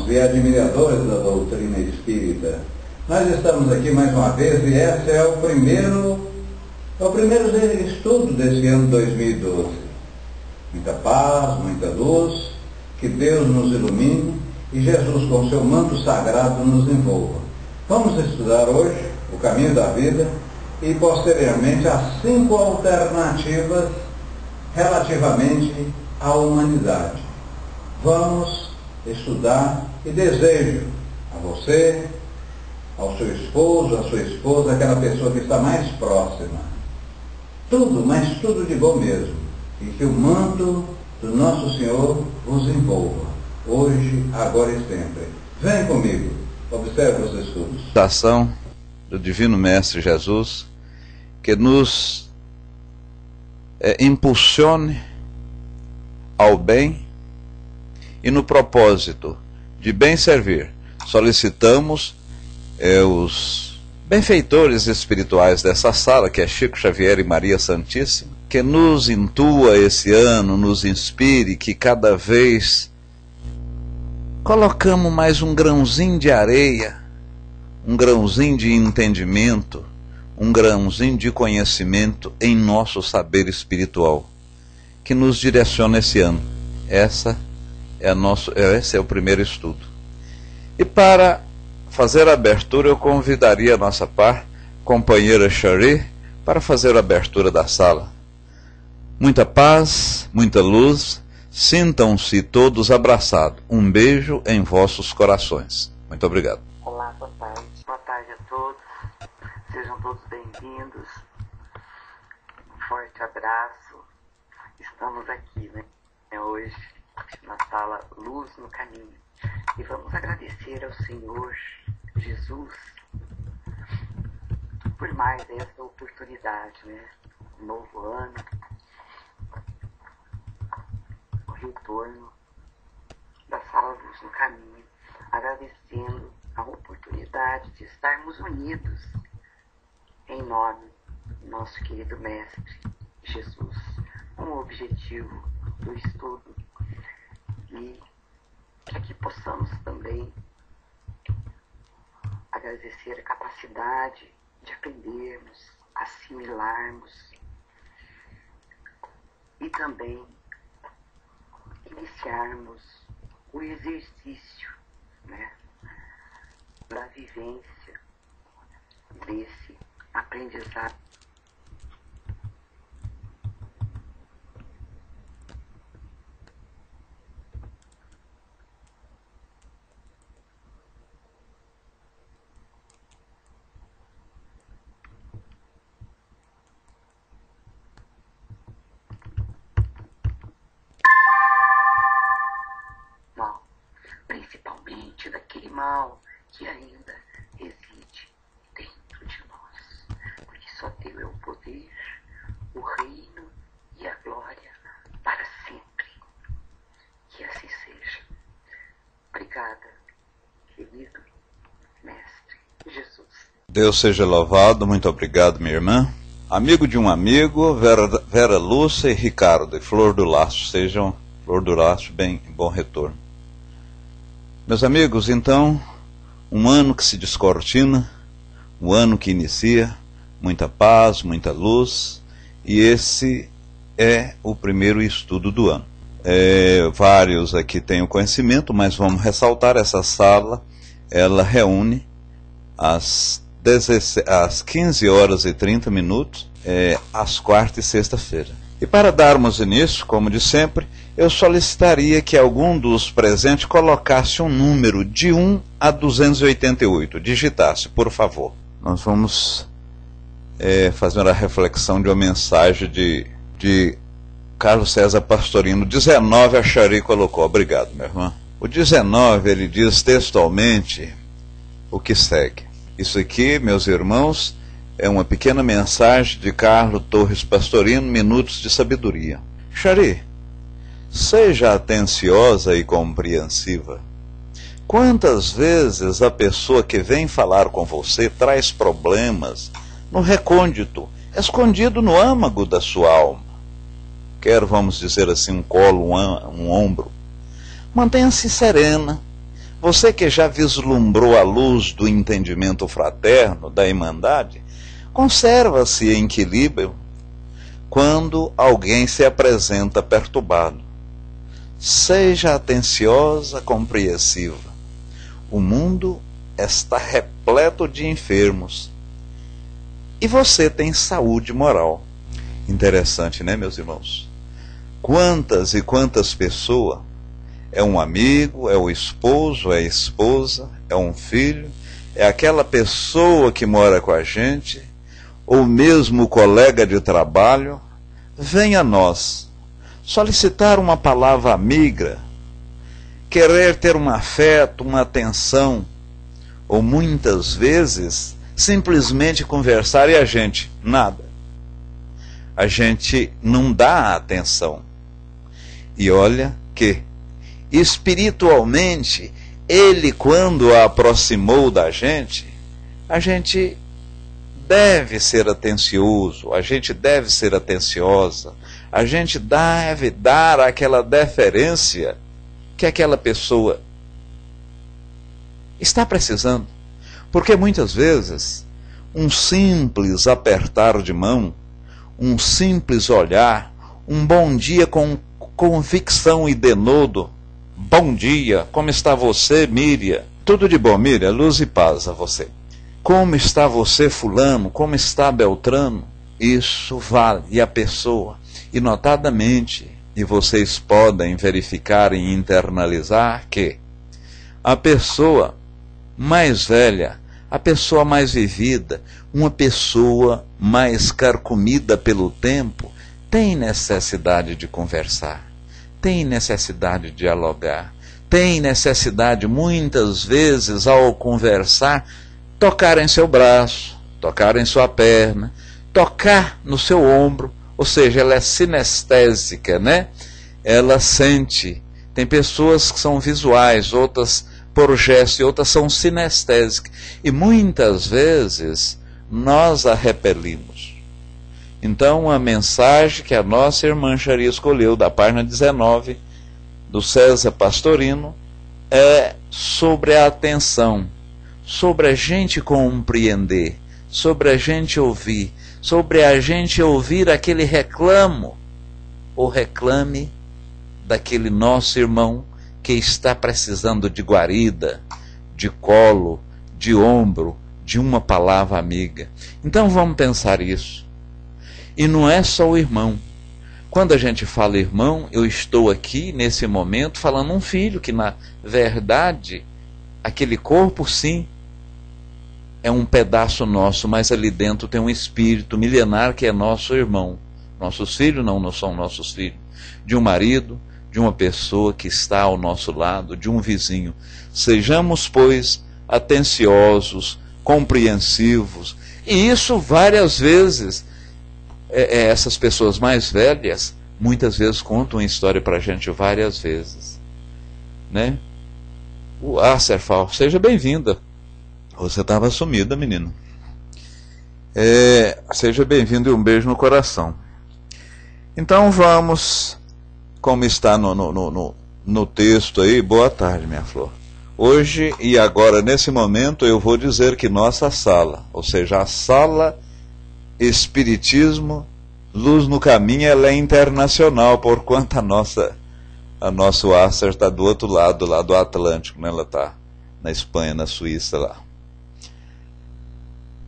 irmãos e admiradores da doutrina espírita. Nós estamos aqui mais uma vez e esse é o primeiro estudo desse ano 2012. Muita paz, muita luz, que Deus nos ilumine e Jesus com seu manto sagrado nos envolva. Vamos estudar hoje o caminho da vida e posteriormente as 5 alternativas relativamente à humanidade. Vamos estudar e desejo a você, ao seu esposo, à sua esposa, aquela pessoa que está mais próxima, tudo, mas tudo de bom mesmo, e que o manto do nosso Senhor vos envolva, hoje, agora e sempre. Vem comigo, observe os estudos. Da ação do Divino Mestre Jesus, que nos impulsione ao bem e no propósito de bem servir, solicitamos os benfeitores espirituais dessa sala, que é Chico Xavier e Maria Santíssima, que nos intua esse ano, nos inspire, que cada vez colocamos mais um grãozinho de areia, um grãozinho de entendimento, um grãozinho de conhecimento em nosso saber espiritual, que nos direciona esse ano. Esse é o primeiro estudo. E para fazer a abertura, eu convidaria a nossa companheira Shari para fazer a abertura da sala. Muita paz, muita luz, sintam-se todos abraçados. Um beijo em vossos corações. Muito obrigado. Olá, boa tarde. Boa tarde a todos. Sejam todos bem-vindos. Um forte abraço. Estamos aqui, hoje, na sala Luz no Caminho. E vamos agradecer ao Senhor Jesus por mais essa oportunidade, Um novo ano, o retorno da sala Luz no Caminho, agradecendo a oportunidade de estarmos unidos em nome do nosso querido Mestre Jesus, com o objetivo do estudo e para que possamos também agradecer a capacidade de aprendermos, assimilarmos e também iniciarmos o exercício da vivência desse aprendizado. Principalmente daquele mal que ainda reside dentro de nós, porque só Teu é o poder, o reino e a glória para sempre. Que assim seja. Obrigada, querido Mestre Jesus. Deus seja louvado. Muito obrigado, minha irmã. Amigo de um amigo, Vera Lúcia e Ricardo, e Flor do Laço. Sejam Flor do Laço, bom retorno. Meus amigos, então, um ano que se descortina, um ano que inicia, muita paz, muita luz, e esse é o primeiro estudo do ano. Vários aqui têm o conhecimento, mas vamos ressaltar, essa sala, ela reúne às 15 horas e 30 minutos, às quarta e sexta-feira. E para darmos início, como de sempre, eu solicitaria que algum dos presentes colocasse um número de 1 a 288. Digitasse, por favor. Nós vamos fazer a reflexão de uma mensagem de Carlos César Pastorino. 19 a Shari colocou. Obrigado, meu irmão. O 19, ele diz textualmente o que segue. Isso aqui, meus irmãos, é uma pequena mensagem de Carlos Torres Pastorino, Minutos de Sabedoria. Shari, seja atenciosa e compreensiva. Quantas vezes a pessoa que vem falar com você traz problemas no recôndito, escondido no âmago da sua alma? Quer, vamos dizer assim, um colo, um ombro. Mantenha-se serena, Você que já vislumbrou a luz do entendimento fraterno, da irmandade, conserva-se em equilíbrio quando alguém se apresenta perturbado. Seja atenciosa, compreensiva. O mundo está repleto de enfermos. E você tem saúde moral. Interessante, né, meus irmãos? Quantas e quantas pessoas, é um amigo, é o esposo, é a esposa, é um filho, é aquela pessoa que mora com a gente, ou mesmo o colega de trabalho, vem a nós solicitar uma palavra amiga, querer ter um afeto, uma atenção, ou muitas vezes simplesmente conversar e a gente nada. A gente não dá atenção. E olha que espiritualmente ele, quando a aproximou da gente, a gente deve ser atencioso, a gente deve ser atenciosa, a gente deve dar aquela deferência que aquela pessoa está precisando. Porque muitas vezes um simples apertar de mão, um simples olhar, um bom dia com convicção e denodo, bom dia, como está você, Miriam? Tudo de bom, Miriam, luz e paz a você. Como está você, fulano? Como está Beltrano? Isso vale. E a pessoa, e notadamente, e vocês podem verificar e internalizar que a pessoa mais velha, a pessoa mais vivida, uma pessoa mais carcomida pelo tempo, tem necessidade de conversar, tem necessidade de dialogar, tem necessidade, muitas vezes, ao conversar, tocar em seu braço, tocar em sua perna, tocar no seu ombro, ou seja, ela é sinestésica, né? Ela sente. Tem pessoas que são visuais, outras por gesto e outras são sinestésicas. E muitas vezes nós a repelimos. Então, a mensagem que a nossa irmã Xaria escolheu, da página 19, do César Pastorino, é sobre a atenção, sobre a gente compreender, sobre a gente ouvir, sobre a gente ouvir aquele reclamo, ou reclame daquele nosso irmão que está precisando de guarida, de colo, de ombro, de uma palavra amiga. Então vamos pensar isso. E não é só o irmão. Quando a gente fala irmão, eu estou aqui, nesse momento, falando um filho, que na verdade, aquele corpo sim, é um pedaço nosso, mas ali dentro tem um espírito milenar que é nosso irmão. Nossos filhos não são nossos filhos. De um marido, de uma pessoa que está ao nosso lado, de um vizinho. Sejamos, pois, atenciosos, compreensivos. E isso várias vezes, essas pessoas mais velhas, muitas vezes contam a história para a gente várias vezes. Né? Serfal, seja bem-vinda. Você estava sumida, menino. Seja bem-vindo e um beijo no coração. Então vamos, como está no texto aí, boa tarde, minha flor. Hoje e agora, nesse momento, eu vou dizer que nossa sala, ou seja, a sala Espiritismo, Luz no Caminho, ela é internacional, porquanto a nosso Acer está do outro lado, lá do Atlântico, né? Ela está na Espanha, na Suíça, lá.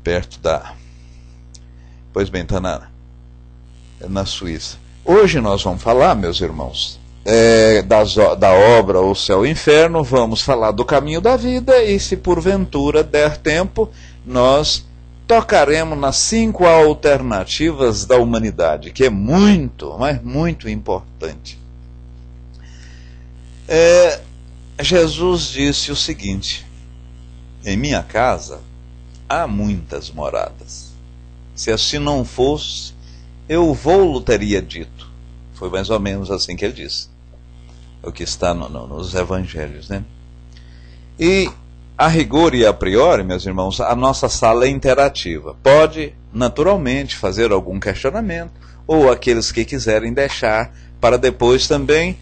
Perto da... Pois bem, está na Suíça. Hoje nós vamos falar, meus irmãos, da obra O Céu e o Inferno, vamos falar do caminho da vida e, se porventura der tempo, nós tocaremos nas 5 alternativas da humanidade, que é muito, mas muito importante. Jesus disse o seguinte: em minha casa há muitas moradas. Se assim não fosse, eu vou-lo teria dito. Foi mais ou menos assim que ele disse. É o que está nos evangelhos, né? E a rigor e a priori, meus irmãos, a nossa sala é interativa. Pode, naturalmente, fazer algum questionamento, ou aqueles que quiserem deixar para depois também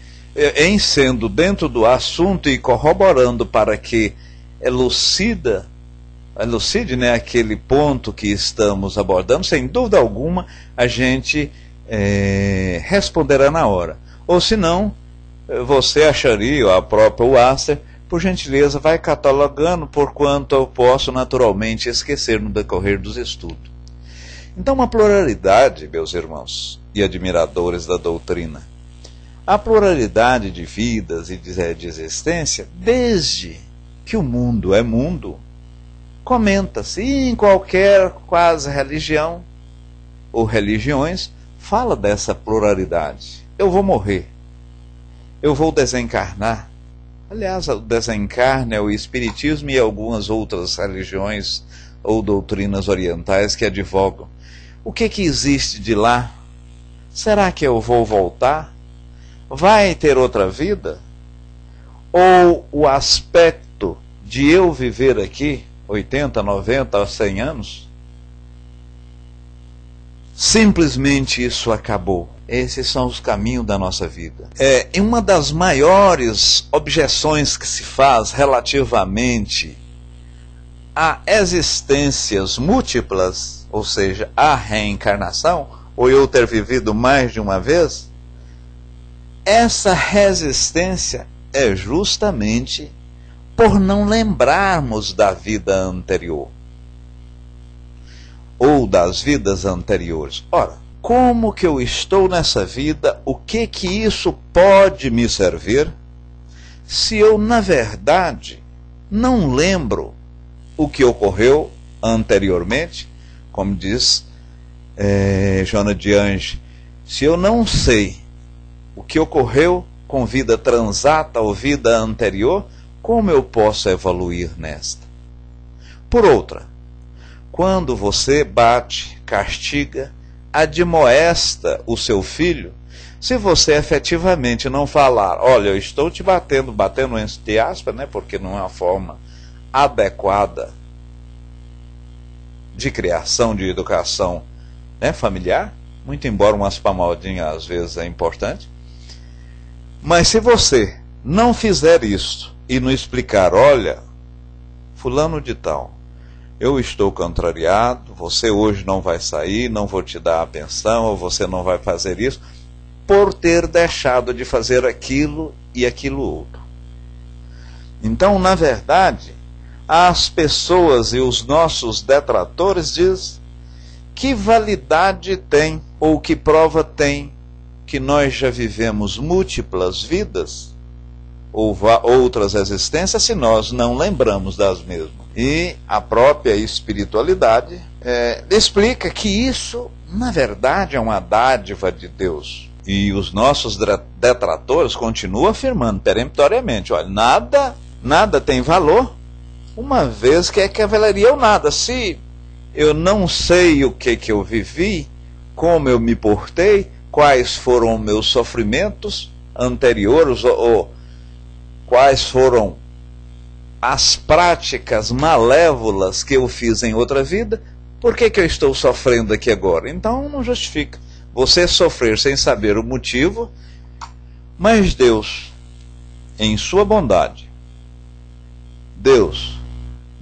em sendo dentro do assunto e corroborando para que elucide, né, aquele ponto que estamos abordando, sem dúvida alguma, a gente responderá na hora. Ou se não, você acharia, ou a própria Wasser, por gentileza, vai catalogando por quanto eu posso naturalmente esquecer no decorrer dos estudos. Então, uma pluralidade, meus irmãos e admiradores da doutrina, a pluralidade de vidas e de existência, desde que o mundo é mundo, comenta-se, e em qualquer quase religião ou religiões, fala dessa pluralidade. Eu vou morrer, eu vou desencarnar. Aliás, o desencarne é o espiritismo e algumas outras religiões ou doutrinas orientais que advogam. O que existe de lá? Será que eu vou voltar? Vai ter outra vida? Ou o aspecto de eu viver aqui 80, 90, 100 anos? Simplesmente isso acabou. Esses são os caminhos da nossa vida. E uma das maiores objeções que se faz relativamente a existências múltiplas, ou seja, a reencarnação, ou eu ter vivido mais de uma vez, essa resistência é justamente por não lembrarmos da vida anterior ou das vidas anteriores. Ora, como que eu estou nessa vida? O que isso pode me servir se eu, na verdade, não lembro o que ocorreu anteriormente? Como diz Joana de Ange, se eu não sei o que ocorreu com vida transata ou vida anterior, como eu posso evoluir nesta? Por outra, quando você bate, castiga, admoesta o seu filho, se você efetivamente não falar, olha, eu estou te batendo entre aspas, né, porque não é uma forma adequada de criação, de educação, né, familiar, muito embora umas palmadinhas às vezes é importante, mas se você não fizer isso e não explicar, olha, fulano de tal, eu estou contrariado, você hoje não vai sair, não vou te dar a pensão, ou você não vai fazer isso, por ter deixado de fazer aquilo e aquilo outro. Então, na verdade, as pessoas e os nossos detratores dizem que validade tem, ou que prova tem, que nós já vivemos múltiplas vidas, ou outras existências, se nós não lembramos das mesmas. E a própria espiritualidade explica que isso, na verdade, é uma dádiva de Deus. E os nossos detratores continuam afirmando peremptoriamente, olha, nada tem valor, uma vez que valeria o nada. Se eu não sei o que eu vivi, como eu me portei, quais foram meus sofrimentos anteriores, ou quais foram as práticas malévolas que eu fiz em outra vida, por que eu estou sofrendo aqui agora? Então não justifica você sofrer sem saber o motivo, mas Deus, em sua bondade, Deus,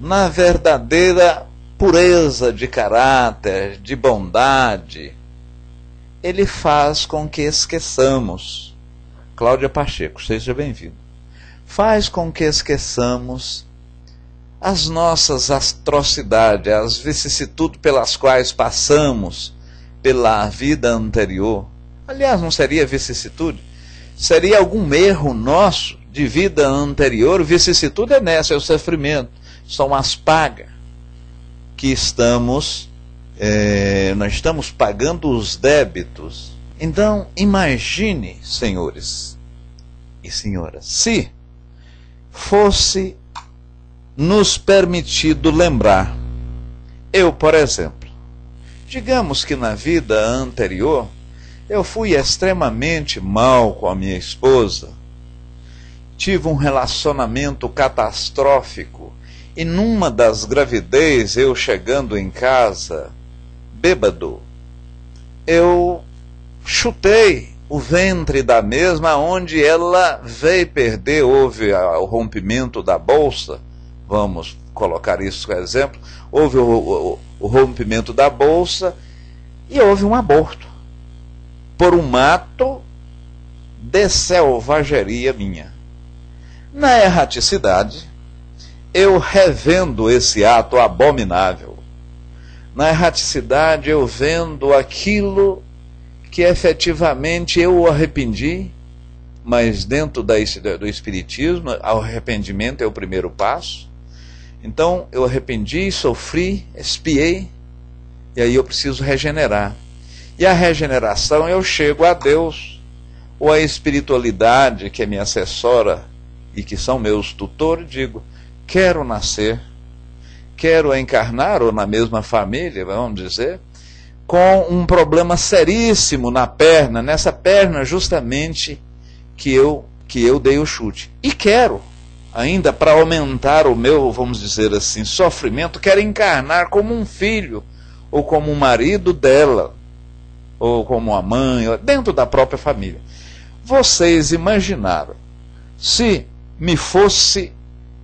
na verdadeira pureza de caráter, de bondade, Ele faz com que esqueçamos. Cláudia Pacheco, seja bem-vindo. Faz com que esqueçamos as nossas atrocidades, as vicissitudes pelas quais passamos pela vida anterior. Aliás, não seria vicissitude? Seria algum erro nosso de vida anterior. Vicissitude é nessa, é o sofrimento. São as pagas que nós estamos pagando os débitos. Então, imagine, senhores e senhoras, se fosse nos permitido lembrar. Eu, por exemplo, digamos que na vida anterior eu fui extremamente mal com a minha esposa, tive um relacionamento catastrófico e numa das gravidez, eu chegando em casa bêbado, eu chutei o ventre da mesma, onde ela veio perder, houve o rompimento da bolsa, vamos colocar isso como exemplo, houve o rompimento da bolsa e houve um aborto, por um ato de selvageria minha. Na erraticidade, eu revendo esse ato abominável. Na erraticidade, eu vendo aquilo que efetivamente eu o arrependi, mas dentro do Espiritismo, o arrependimento é o primeiro passo. Então, eu arrependi, sofri, expiei, e aí eu preciso regenerar. E a regeneração, eu chego a Deus, ou a espiritualidade, que é minha assessora, e que são meus tutores, digo, quero nascer, quero encarnar, ou na mesma família, vamos dizer, com um problema seríssimo na perna, nessa perna justamente que eu dei o chute. E quero, ainda para aumentar o meu, vamos dizer assim, sofrimento, quero encarnar como um filho, ou como um marido dela, ou como uma mãe, dentro da própria família. Vocês imaginaram, se me fosse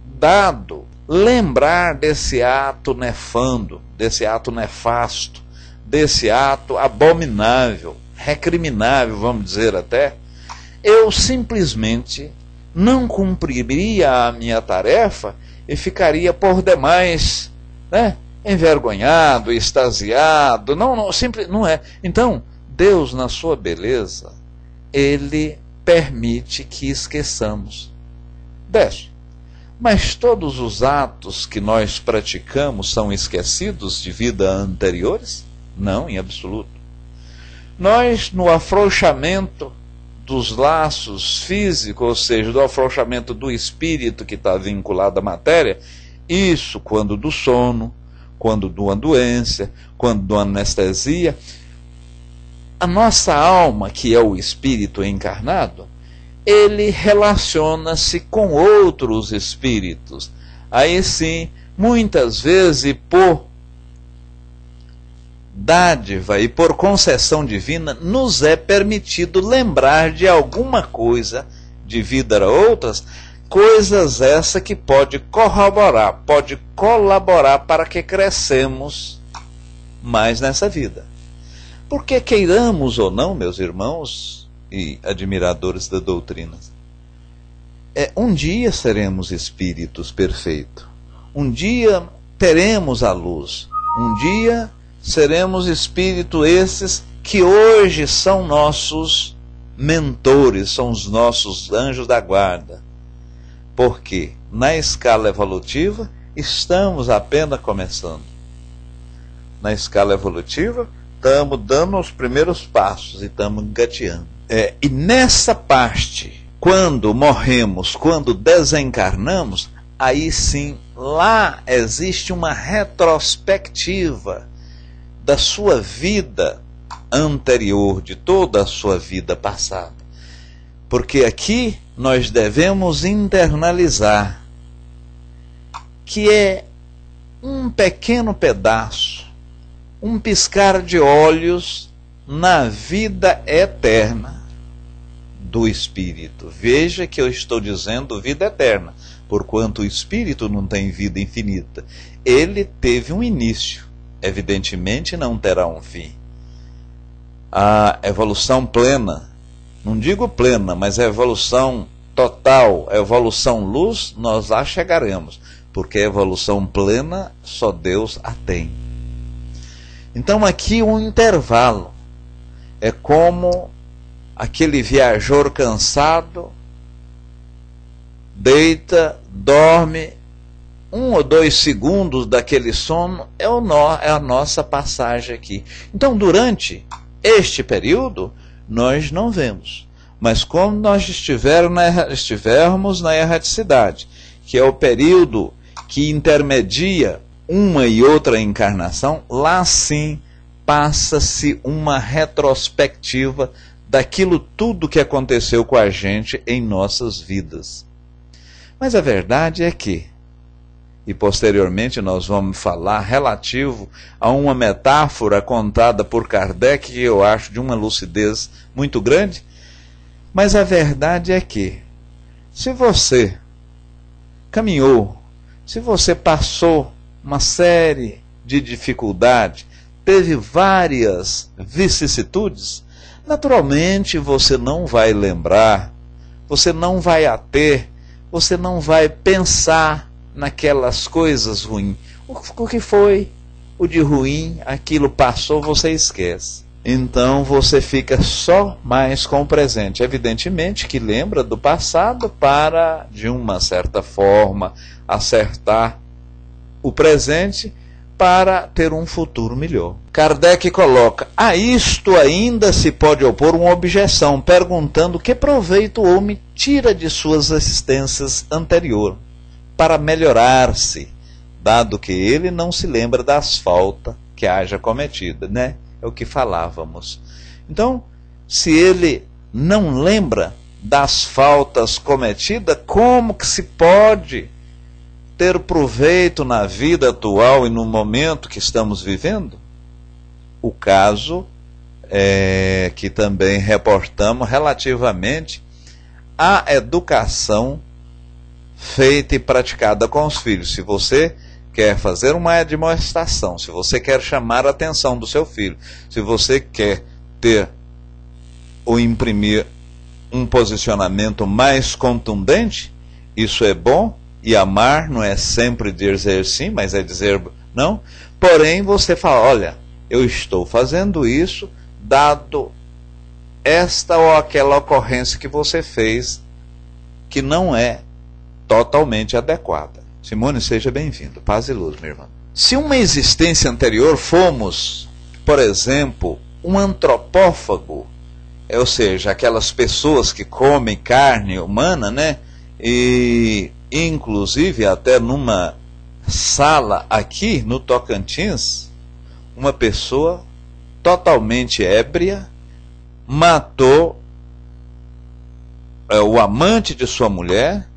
dado lembrar desse ato nefando, desse ato nefasto, desse ato abominável, recriminável, vamos dizer até, eu simplesmente não cumpriria a minha tarefa e ficaria por demais, envergonhado, extasiado. Não é. Então, Deus, na sua beleza, Ele permite que esqueçamos. Mas todos os atos que nós praticamos são esquecidos de vida anteriores? Não, em absoluto. Nós, no afrouxamento dos laços físicos, ou seja, do afrouxamento do espírito que está vinculado à matéria, isso quando do sono, quando de uma doença, quando de uma anestesia, a nossa alma, que é o espírito encarnado, ele relaciona-se com outros espíritos. Aí sim, muitas vezes por dádiva e por concessão divina, nos é permitido lembrar de alguma coisa de vida a outras, coisas essa que pode corroborar, pode colaborar para que crescemos mais nessa vida. Porque queiramos ou não, meus irmãos e admiradores da doutrina, um dia seremos espíritos perfeitos, um dia teremos a luz, um dia seremos espíritos esses que hoje são nossos mentores, são os nossos anjos da guarda, porque na escala evolutiva estamos apenas começando. Na escala evolutiva estamos dando os primeiros passos e estamos engateando. E nessa parte, quando morremos, quando desencarnamos, aí sim, lá existe uma retrospectiva da sua vida anterior, de toda a sua vida passada. Porque aqui nós devemos internalizar que é um pequeno pedaço, um piscar de olhos na vida eterna do Espírito. Veja que eu estou dizendo vida eterna, porquanto o Espírito não tem vida infinita. Ele teve um início, evidentemente não terá um fim. A evolução plena, não digo plena, mas a evolução total, a evolução luz, nós lá chegaremos, porque a evolução plena só Deus a tem. Então aqui um intervalo, é como aquele viajor cansado, deita, dorme, 1 ou 2 segundos daquele sono é a nossa passagem aqui. Então durante este período nós não vemos, mas como nós estivermos na erraticidade, que é o período que intermedia uma e outra encarnação, lá sim passa-se uma retrospectiva daquilo tudo que aconteceu com a gente em nossas vidas. Mas a verdade é que, e posteriormente nós vamos falar relativo a uma metáfora contada por Kardec, que eu acho de uma lucidez muito grande, Mas a verdade é que, se você caminhou, se você passou uma série de dificuldades, teve várias vicissitudes, naturalmente você não vai lembrar, você não vai ater, você não vai pensar naquelas coisas ruins. O que foi o de ruim, aquilo passou, você esquece. Então você fica só mais com o presente. Evidentemente que lembra do passado para, de uma certa forma, acertar o presente para ter um futuro melhor. Kardec coloca: a isto ainda se pode opor uma objeção, perguntando que proveito o homem tira de suas existências anteriores para melhorar-se, dado que ele não se lembra das faltas que haja cometido, né? É o que falávamos. Então, se ele não lembra das faltas cometidas, como que se pode ter proveito na vida atual e no momento que estamos vivendo? O caso que também reportamos relativamente à educação feita e praticada com os filhos. Se você quer fazer uma admoestação, se você quer chamar a atenção do seu filho, se você quer ter ou imprimir um posicionamento mais contundente, isso é bom. E amar não é sempre dizer sim, mas é dizer não. Porém, você fala: olha, eu estou fazendo isso dado esta ou aquela ocorrência que você fez que não é totalmente adequada. Simone, seja bem-vindo. Paz e luz, minha irmã. Se uma existência anterior fomos, por exemplo, um antropófago, ou seja, aquelas pessoas que comem carne humana, né? E inclusive até numa sala aqui no Tocantins, uma pessoa totalmente ébria matou o amante de sua mulher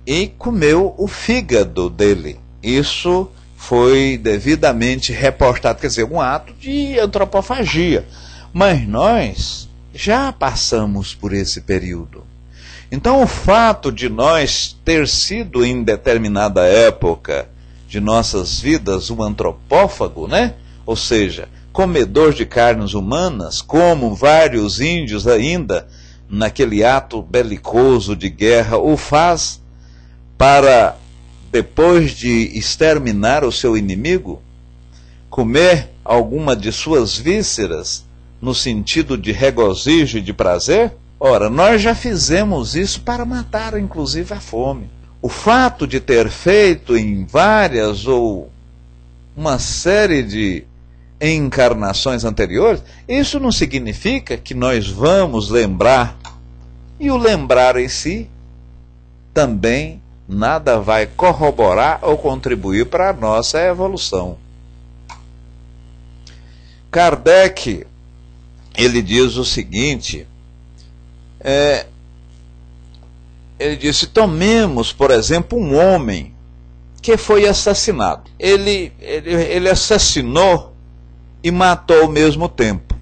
e comeu o fígado dele. Isso foi devidamente reportado, quer dizer, um ato de antropofagia. Mas nós já passamos por esse período. Então o fato de nós ter sido em determinada época de nossas vidas um antropófago, né? Ou seja, comedor de carnes humanas, como vários índios ainda naquele ato belicoso de guerra o faz, para, depois de exterminar o seu inimigo, comer alguma de suas vísceras, no sentido de regozijo e de prazer? Ora, nós já fizemos isso para matar, inclusive, a fome. O fato de ter feito em várias ou uma série de encarnações anteriores, isso não significa que nós vamos lembrar. E o lembrar em si também nada vai corroborar ou contribuir para a nossa evolução. Kardec, ele diz o seguinte, ele disse: tomemos, por exemplo, um homem que foi assassinado. Ele assassinou e matou ao mesmo tempo.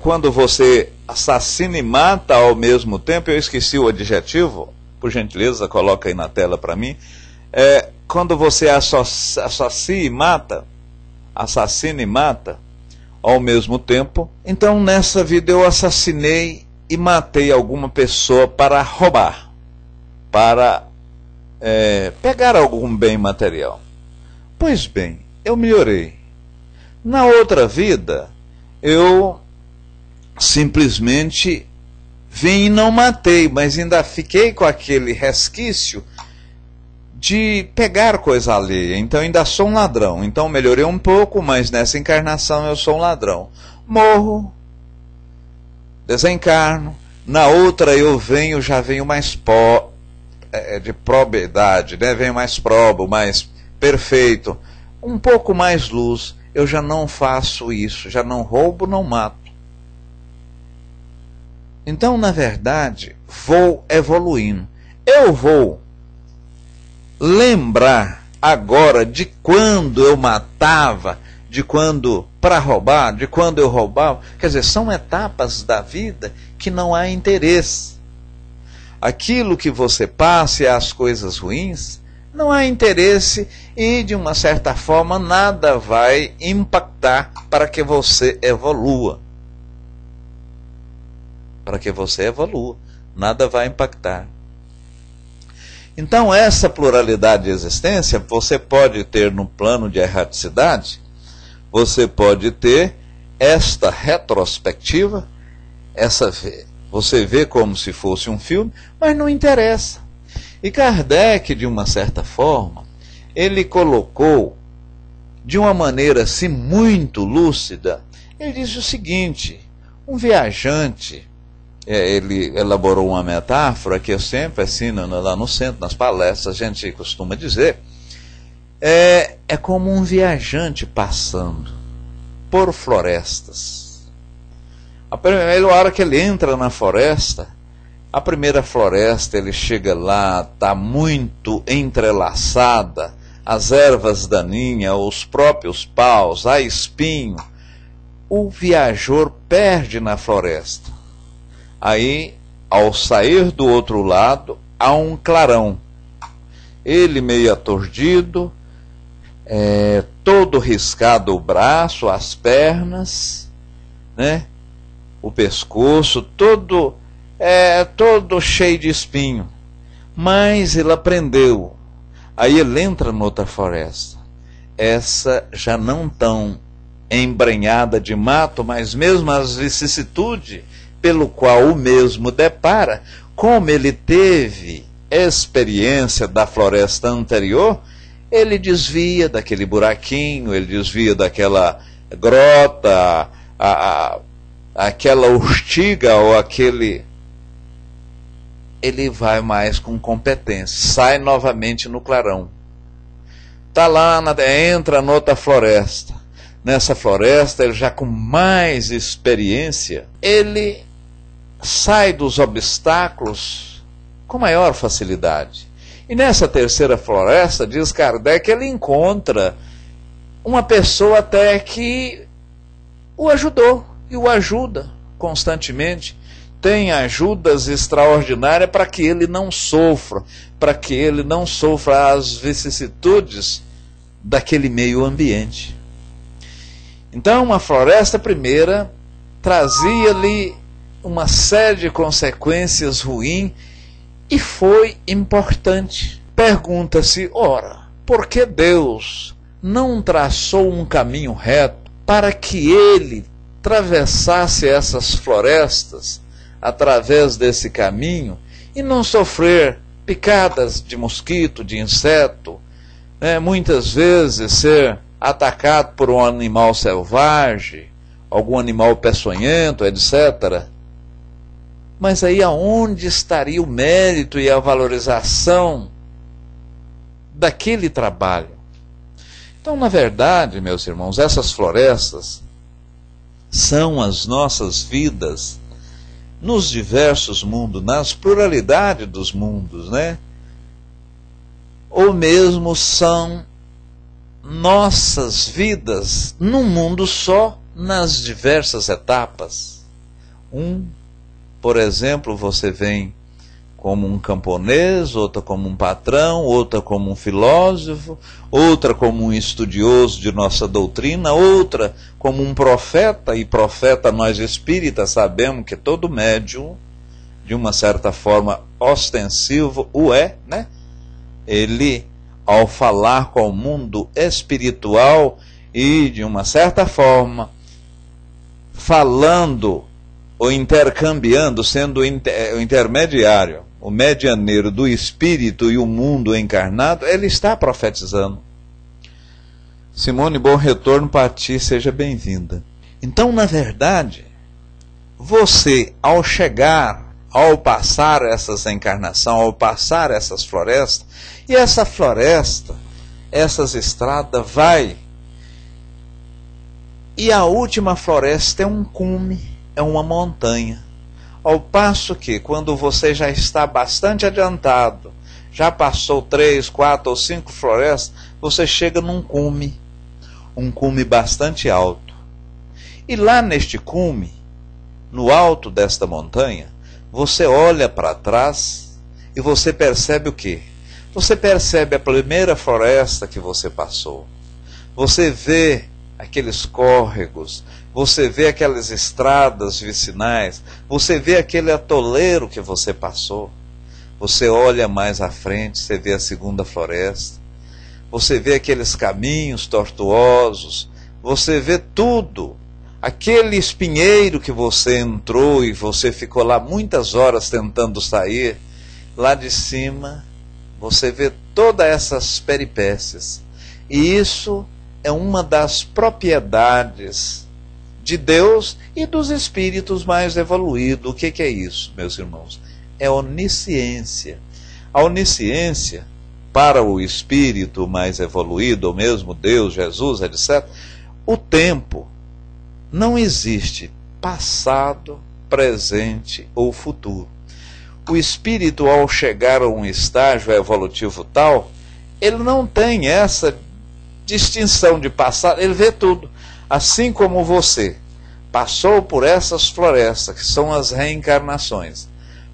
Quando você assassina e mata ao mesmo tempo, eu esqueci o adjetivo, por gentileza, coloca aí na tela para mim. Quando você assassina e mata ao mesmo tempo, então nessa vida eu assassinei e matei alguma pessoa para roubar, para pegar algum bem material. Pois bem, eu melhorei. Na outra vida, eu simplesmente vim e não matei, mas ainda fiquei com aquele resquício de pegar coisa alheia. Então ainda sou um ladrão. Então melhorei um pouco, mas nessa encarnação eu sou um ladrão. Morro, desencarno. Na outra eu já venho mais de probidade, né? Venho mais probo, mais perfeito, um pouco mais luz. Eu já não faço isso, já não roubo, não mato. Então, na verdade, vou evoluindo. Eu vou lembrar agora de quando eu matava, de quando, para roubar, de quando eu roubava. Quer dizer, são etapas da vida que não há interesse. Aquilo que você passa e as coisas ruins, não há interesse e, de uma certa forma, nada vai impactar para que você evolua. Para que você evolua, nada vai impactar. Então, essa pluralidade de existência, você pode ter no plano de erraticidade, você pode ter esta retrospectiva, você vê como se fosse um filme, mas não interessa. E Kardec, de uma certa forma, ele colocou, de uma maneira assim muito lúcida, ele disse o seguinte: um viajante, ele elaborou uma metáfora que eu sempre ensino lá no centro, nas palestras, a gente costuma dizer, é como um viajante passando por florestas. A hora que ele entra na floresta, a primeira floresta, ele chega lá, está muito entrelaçada, as ervas daninhas, os próprios paus, há espinho. O viajor perde na floresta. Aí, ao sair do outro lado, há um clarão. Ele meio aturdido, todo riscado o braço, as pernas, né? O pescoço, todo cheio de espinho. Mas ele aprendeu. Aí ele entra noutra floresta. Essa já não tão embrenhada de mato, mas mesmo as vicissitudes pelo qual o mesmo depara, como ele teve experiência da floresta anterior, ele desvia daquele buraquinho, ele desvia daquela grota, aquela urtiga ou aquele... Ele vai mais com competência, sai novamente no clarão. Está lá, entra noutra floresta. Nessa floresta, ele já com mais experiência, ele sai dos obstáculos com maior facilidade. E nessa terceira floresta, diz Kardec, ele encontra uma pessoa até que o ajudou e o ajuda constantemente. Tem ajudas extraordinárias para que ele não sofra, as vicissitudes daquele meio ambiente. Então, a floresta primeira trazia-lhe uma série de consequências ruins e foi importante. Pergunta-se, ora, por que Deus não traçou um caminho reto para que ele atravessasse essas florestas através desse caminho e não sofrer picadas de mosquito, de inseto, muitas vezes ser atacado por um animal selvagem, algum animal peçonhento, etc. Mas aí aonde estaria o mérito e a valorização daquele trabalho? Então, na verdade, meus irmãos, essas florestas são as nossas vidas nos diversos mundos, nas pluralidades dos mundos, né? Ou mesmo são nossas vidas num mundo só, nas diversas etapas. Por exemplo, você vem como um camponês, outra como um patrão, outra como um filósofo, outra como um estudioso de nossa doutrina, outra como um profeta, e profeta nós espíritas sabemos que todo médium, de uma certa forma ostensivo, o é, né? Ele, ao falar com o mundo espiritual e, de uma certa forma, falando ou intercambiando, sendo o intermediário, o medianeiro do espírito e o mundo encarnado, ele está profetizando. Simone, bom retorno para ti, seja bem-vinda. Então, na verdade, você, ao chegar, ao passar essas encarnações, ao passar essas florestas, e essa floresta, essas estradas, vai. E a última floresta é um cume, é uma montanha. Ao passo que, quando você já está bastante adiantado, já passou 3, 4 ou 5 florestas, você chega num cume. um cume bastante alto. E lá neste cume, no alto desta montanha, você olha para trás e você percebe o quê? Você percebe a primeira floresta que você passou. Você vê aqueles córregos, você vê aquelas estradas vicinais, você vê aquele atoleiro que você passou. Você olha mais à frente, você vê a segunda floresta, você vê aqueles caminhos tortuosos, você vê tudo. Aquele espinheiro que você entrou e você ficou lá muitas horas tentando sair, lá de cima você vê todas essas peripécias. E isso é uma das propriedades de Deus e dos espíritos mais evoluídos. O que é isso, meus irmãos? É onisciência. A onisciência, para o espírito mais evoluído, ou mesmo Deus, Jesus, etc., o tempo não existe passado, presente ou futuro. O espírito, ao chegar a um estágio evolutivo tal, ele não tem essa distinção de passado, ele vê tudo. Assim como você passou por essas florestas, que são as reencarnações,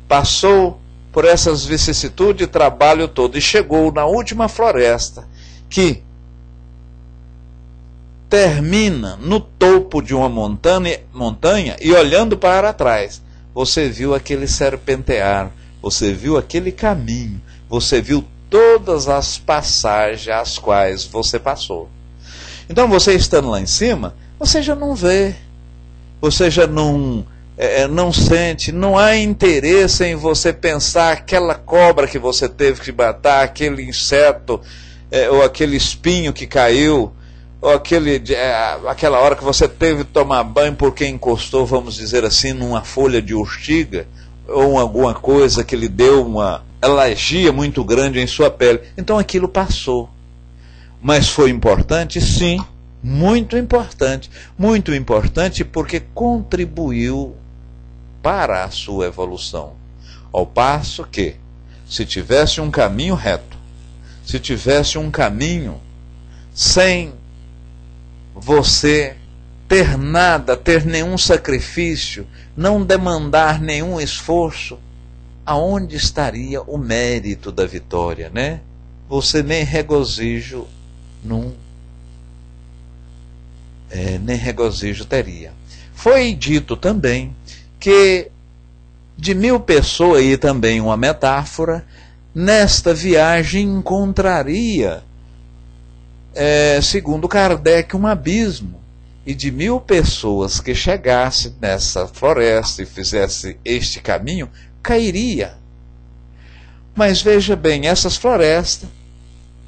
passou por essas vicissitudes de trabalho todo e chegou na última floresta, que termina no topo de uma montanha e olhando para trás, você viu aquele serpentear, você viu aquele caminho, você viu todas as passagens às quais você passou. Então você estando lá em cima, você já não vê, você já não sente, não há interesse em você pensar aquela cobra que você teve que matar, aquele inseto, ou aquele espinho que caiu, ou aquela hora que você teve que tomar banho porque encostou, vamos dizer assim, numa folha de urtiga, ou alguma coisa que lhe deu uma alergia muito grande em sua pele. Então aquilo passou. Mas foi importante? Sim, muito importante porque contribuiu para a sua evolução. Ao passo que, se tivesse um caminho reto, se tivesse um caminho sem você ter nada, ter nenhum sacrifício, não demandar nenhum esforço, aonde estaria o mérito da vitória, né? Você nem regozijo nem regozijo teria. Foi dito também que de 1000 pessoas, e também uma metáfora, nesta viagem encontraria, segundo Kardec, um abismo. E de 1000 pessoas que chegassem nessa floresta e fizessem este caminho, cairia. Mas veja bem, essas florestas,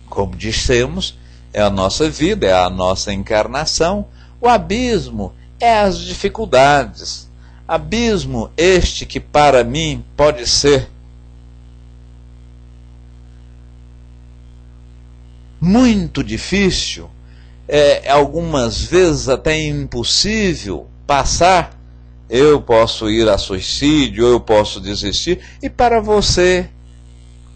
como dissemos, é a nossa vida, é a nossa encarnação. O abismo é as dificuldades. Abismo este que para mim pode ser muito difícil, algumas vezes até impossível passar. Eu posso ir a suicídio, eu posso desistir, e para você,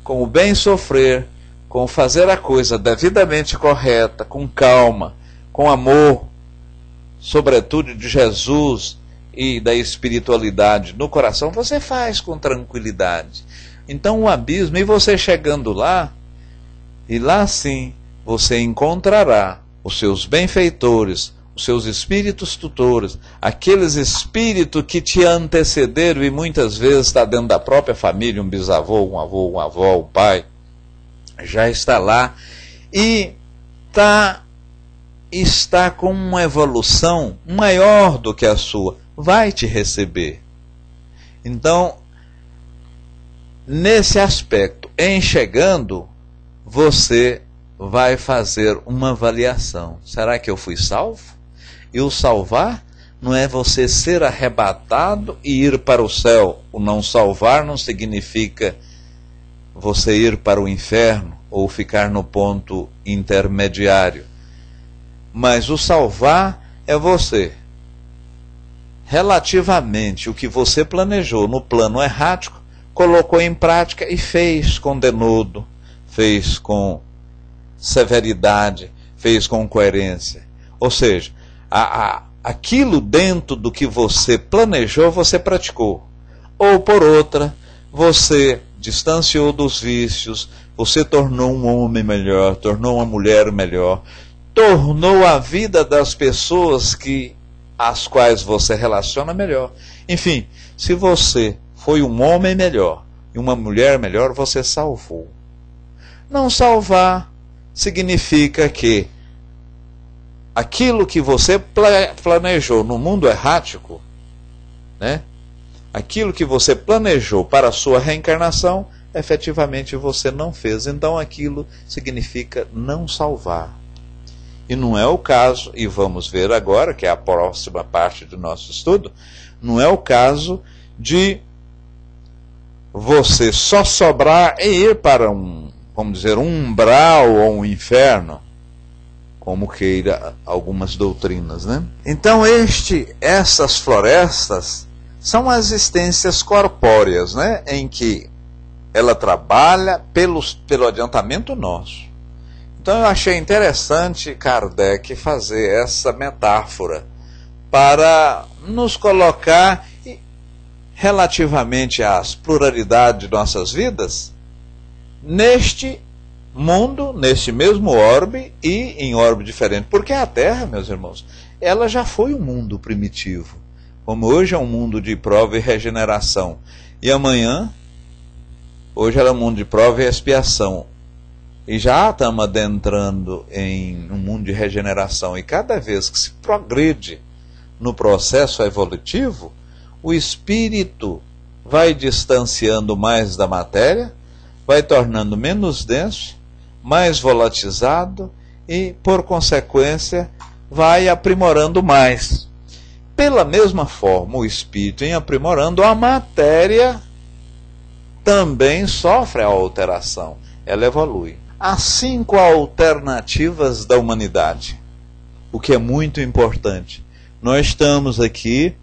com o bem sofrer, com fazer a coisa devidamente correta, com calma, com amor, sobretudo de Jesus e da espiritualidade no coração, você faz com tranquilidade. Então o abismo, e você chegando lá, e lá sim você encontrará os seus benfeitores, os seus espíritos tutores, aqueles espíritos que te antecederam e muitas vezes está dentro da própria família, um bisavô, um avô, uma avó, um pai, já está lá e está com uma evolução maior do que a sua, vai te receber. Então, nesse aspecto, em chegando, você vai fazer uma avaliação. Será que eu fui salvo? E o salvar não é você ser arrebatado e ir para o céu. O não salvar não significa você ir para o inferno ou ficar no ponto intermediário. Mas o salvar é você, relativamente o que você planejou no plano errático, colocou em prática e fez com denodo, fez com severidade, fez com coerência. Ou seja, aquilo dentro do que você planejou, você praticou. Ou por outra, você distanciou dos vícios, você tornou um homem melhor, tornou uma mulher melhor, tornou a vida das pessoas às quais você relaciona melhor. Enfim, se você foi um homem melhor e uma mulher melhor, você salvou. Não salvar significa que aquilo que você planejou no mundo errático, né? Aquilo que você planejou para a sua reencarnação, efetivamente você não fez. Então aquilo significa não salvar. E não é o caso, e vamos ver agora, que é a próxima parte do nosso estudo, não é o caso de você só sobrar e ir para vamos dizer, um umbral ou um inferno, como queira algumas doutrinas, né? Então essas florestas são as existências corpóreas, né? Em que ela trabalha pelo adiantamento nosso. Então eu achei interessante Kardec fazer essa metáfora para nos colocar relativamente às pluralidades de nossas vidas neste mundo, neste mesmo orbe e em orbe diferente. Porque a Terra, meus irmãos, ela já foi um mundo primitivo. Como hoje é um mundo de prova e regeneração. E amanhã, hoje ela é um mundo de prova e expiação. E já estamos adentrando em um mundo de regeneração. E cada vez que se progride no processo evolutivo, o espírito vai distanciando mais da matéria, vai tornando menos denso, mais volatilizado e, por consequência, vai aprimorando mais. Pela mesma forma, o espírito, em aprimorando, a matéria também sofre a alteração. Ela evolui. Há 5 alternativas da humanidade, o que é muito importante. Nós estamos aqui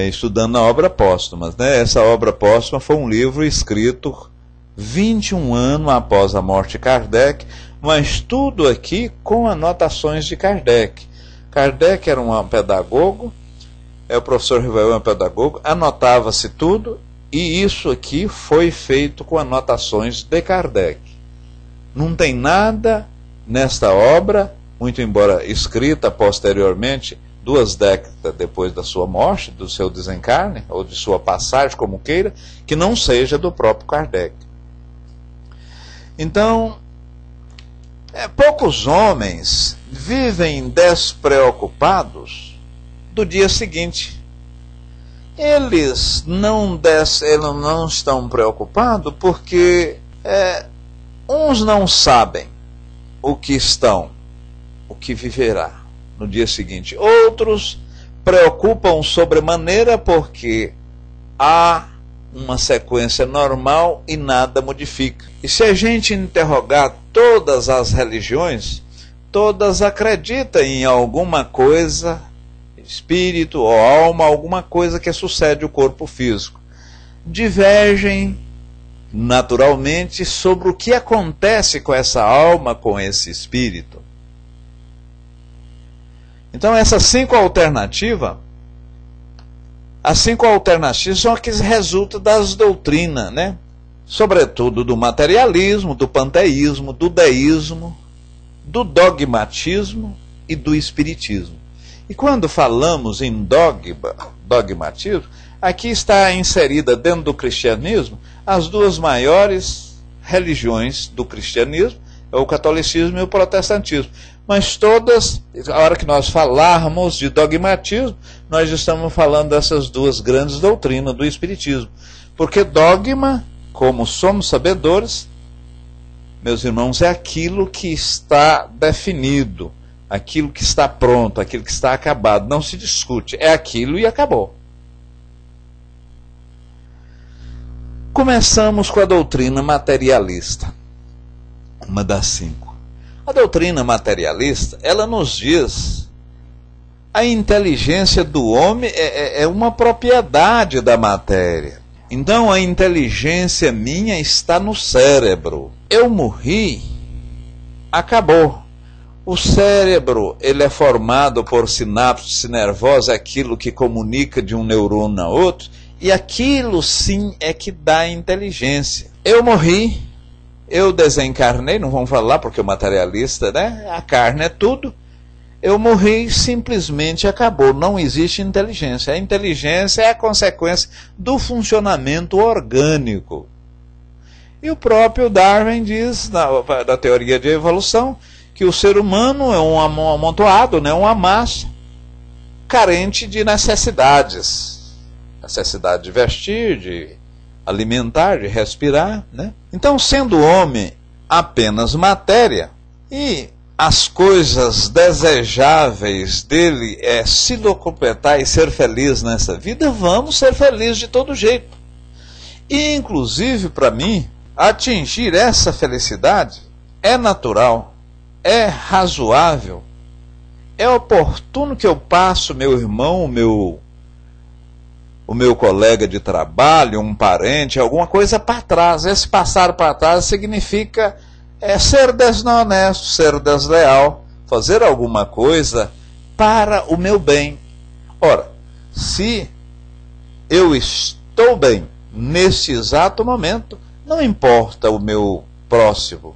estudando a obra póstuma, né? Essa obra póstuma foi um livro escrito 21 anos após a morte de Kardec, mas tudo aqui com anotações de Kardec. Kardec era um pedagogo, o professor Rivail é um pedagogo, anotava-se tudo, e isso aqui foi feito com anotações de Kardec. Não tem nada nesta obra, muito embora escrita posteriormente, 2 décadas depois da sua morte, do seu desencarne, ou de sua passagem, como queira, que não seja do próprio Kardec. Então, poucos homens vivem despreocupados do dia seguinte. Eles não estão preocupados porque uns não sabem o que viverá no dia seguinte. Outros preocupam sobremaneira porque há uma sequência normal e nada modifica. E se a gente interrogar todas as religiões, todas acreditam em alguma coisa, espírito ou alma, alguma coisa que sucede ao corpo físico. Divergem naturalmente sobre o que acontece com essa alma, com esse espírito. Então essas 5 alternativas, as 5 alternativas são as que resultam das doutrinas, né? Sobretudo do materialismo, do panteísmo, do deísmo, do dogmatismo e do espiritismo. E quando falamos em dogmatismo, aqui está inserida dentro do cristianismo as 2 maiores religiões do cristianismo, é o catolicismo e o protestantismo. Mas todas, a hora que nós falarmos de dogmatismo, nós estamos falando dessas 2 grandes doutrinas do espiritismo. Porque dogma, como somos sabedores, meus irmãos, é aquilo que está definido, aquilo que está pronto, aquilo que está acabado. Não se discute, é aquilo e acabou. Começamos com a doutrina materialista, uma das 5. A doutrina materialista, ela nos diz a inteligência do homem é uma propriedade da matéria. Então a inteligência minha está no cérebro. Eu morri, acabou. O cérebro, ele é formado por sinapse nervosa, aquilo que comunica de um neurônio a outro, e aquilo sim é que dá inteligência. Eu morri, eu desencarnei, não vamos falar porque o materialista, né? A carne é tudo. Eu morri, simplesmente acabou, não existe inteligência. A inteligência é a consequência do funcionamento orgânico. E o próprio Darwin diz, da teoria de evolução, que o ser humano é um amontoado, né, uma massa carente de necessidades. Necessidade de vestir, de alimentar, de respirar, né? Então, sendo o homem apenas matéria, e as coisas desejáveis dele é se documentar e ser feliz nessa vida, vamos ser felizes de todo jeito. E, inclusive, para mim, atingir essa felicidade é natural, é razoável, é oportuno que eu passo meu irmão, o meu colega de trabalho, um parente, alguma coisa para trás. Esse passar para trás significa ser desonesto, ser desleal, fazer alguma coisa para o meu bem. Ora, se eu estou bem nesse exato momento, não importa o meu próximo.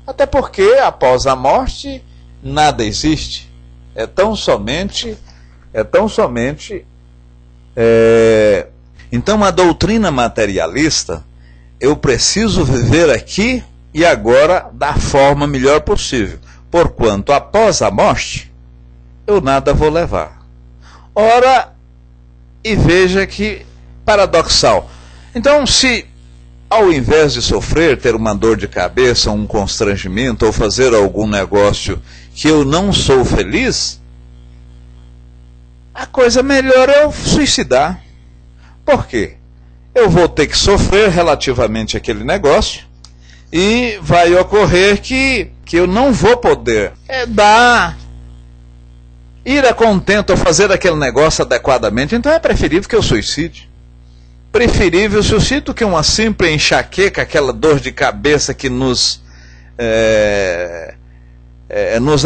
Até porque, após a morte, nada existe. É tão somente... Então, a doutrina materialista, eu preciso viver aqui e agora da forma melhor possível. Porquanto, após a morte, eu nada vou levar. Ora, e veja que paradoxal. Então, se ao invés de sofrer, ter uma dor de cabeça, um constrangimento, ou fazer algum negócio que eu não sou feliz, a coisa melhor é eu suicidar. Por quê? Eu vou ter que sofrer relativamente àquele negócio, e vai ocorrer que eu não vou poder ir a contento ou fazer aquele negócio adequadamente. Então é preferível que eu suicide. Preferível suicídio que uma simples enxaqueca, aquela dor de cabeça que nos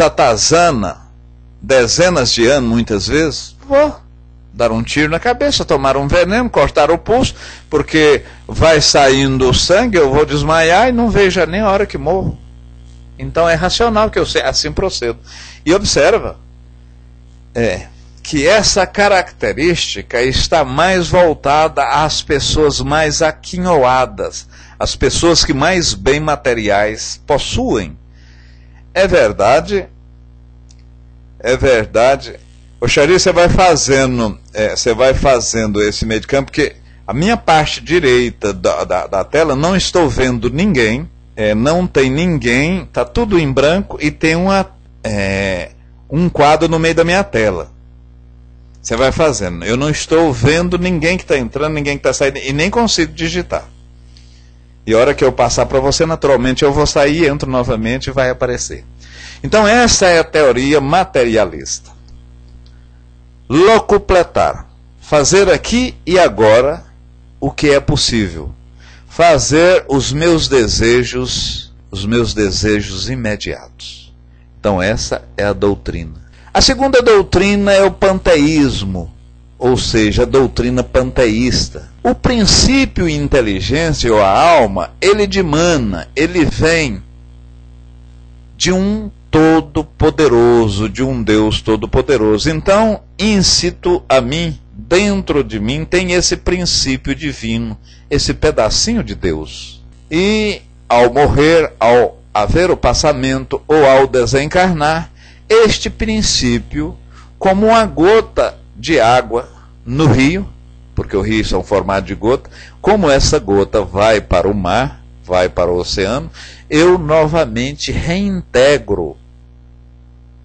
atazana dezenas de anos, muitas vezes. Vou dar um tiro na cabeça, tomar um veneno, cortar o pulso, porque vai saindo o sangue, eu vou desmaiar e não vejo nem a hora que morro. Então é racional que eu assim procedo. E observa, que essa característica está mais voltada às pessoas mais aquinhoadas, às pessoas que mais bem materiais possuem. É verdade. Oxari, você vai fazendo esse meio de campo, porque a minha parte direita da tela não estou vendo ninguém, não tem ninguém, está tudo em branco e tem um quadro no meio da minha tela. Você vai fazendo. Eu não estou vendo ninguém que está entrando, ninguém que está saindo, e nem consigo digitar. E a hora que eu passar para você, naturalmente eu vou sair, entro novamente e vai aparecer. Então essa é a teoria materialista. Locupletar. Fazer aqui e agora o que é possível. Fazer os meus desejos imediatos. Então essa é a doutrina. A segunda doutrina é o panteísmo, ou seja, a doutrina panteísta. O princípio inteligência ou a alma, ele dimana, ele vem de um todo-poderoso, de um Deus todo-poderoso. Então, íncito a mim, dentro de mim, tem esse princípio divino, esse pedacinho de Deus. E ao morrer, ao haver o passamento ou ao desencarnar, este princípio, como uma gota de água no rio, porque os rios são formados de gota, como essa gota vai para o mar, vai para o oceano, eu novamente reintegro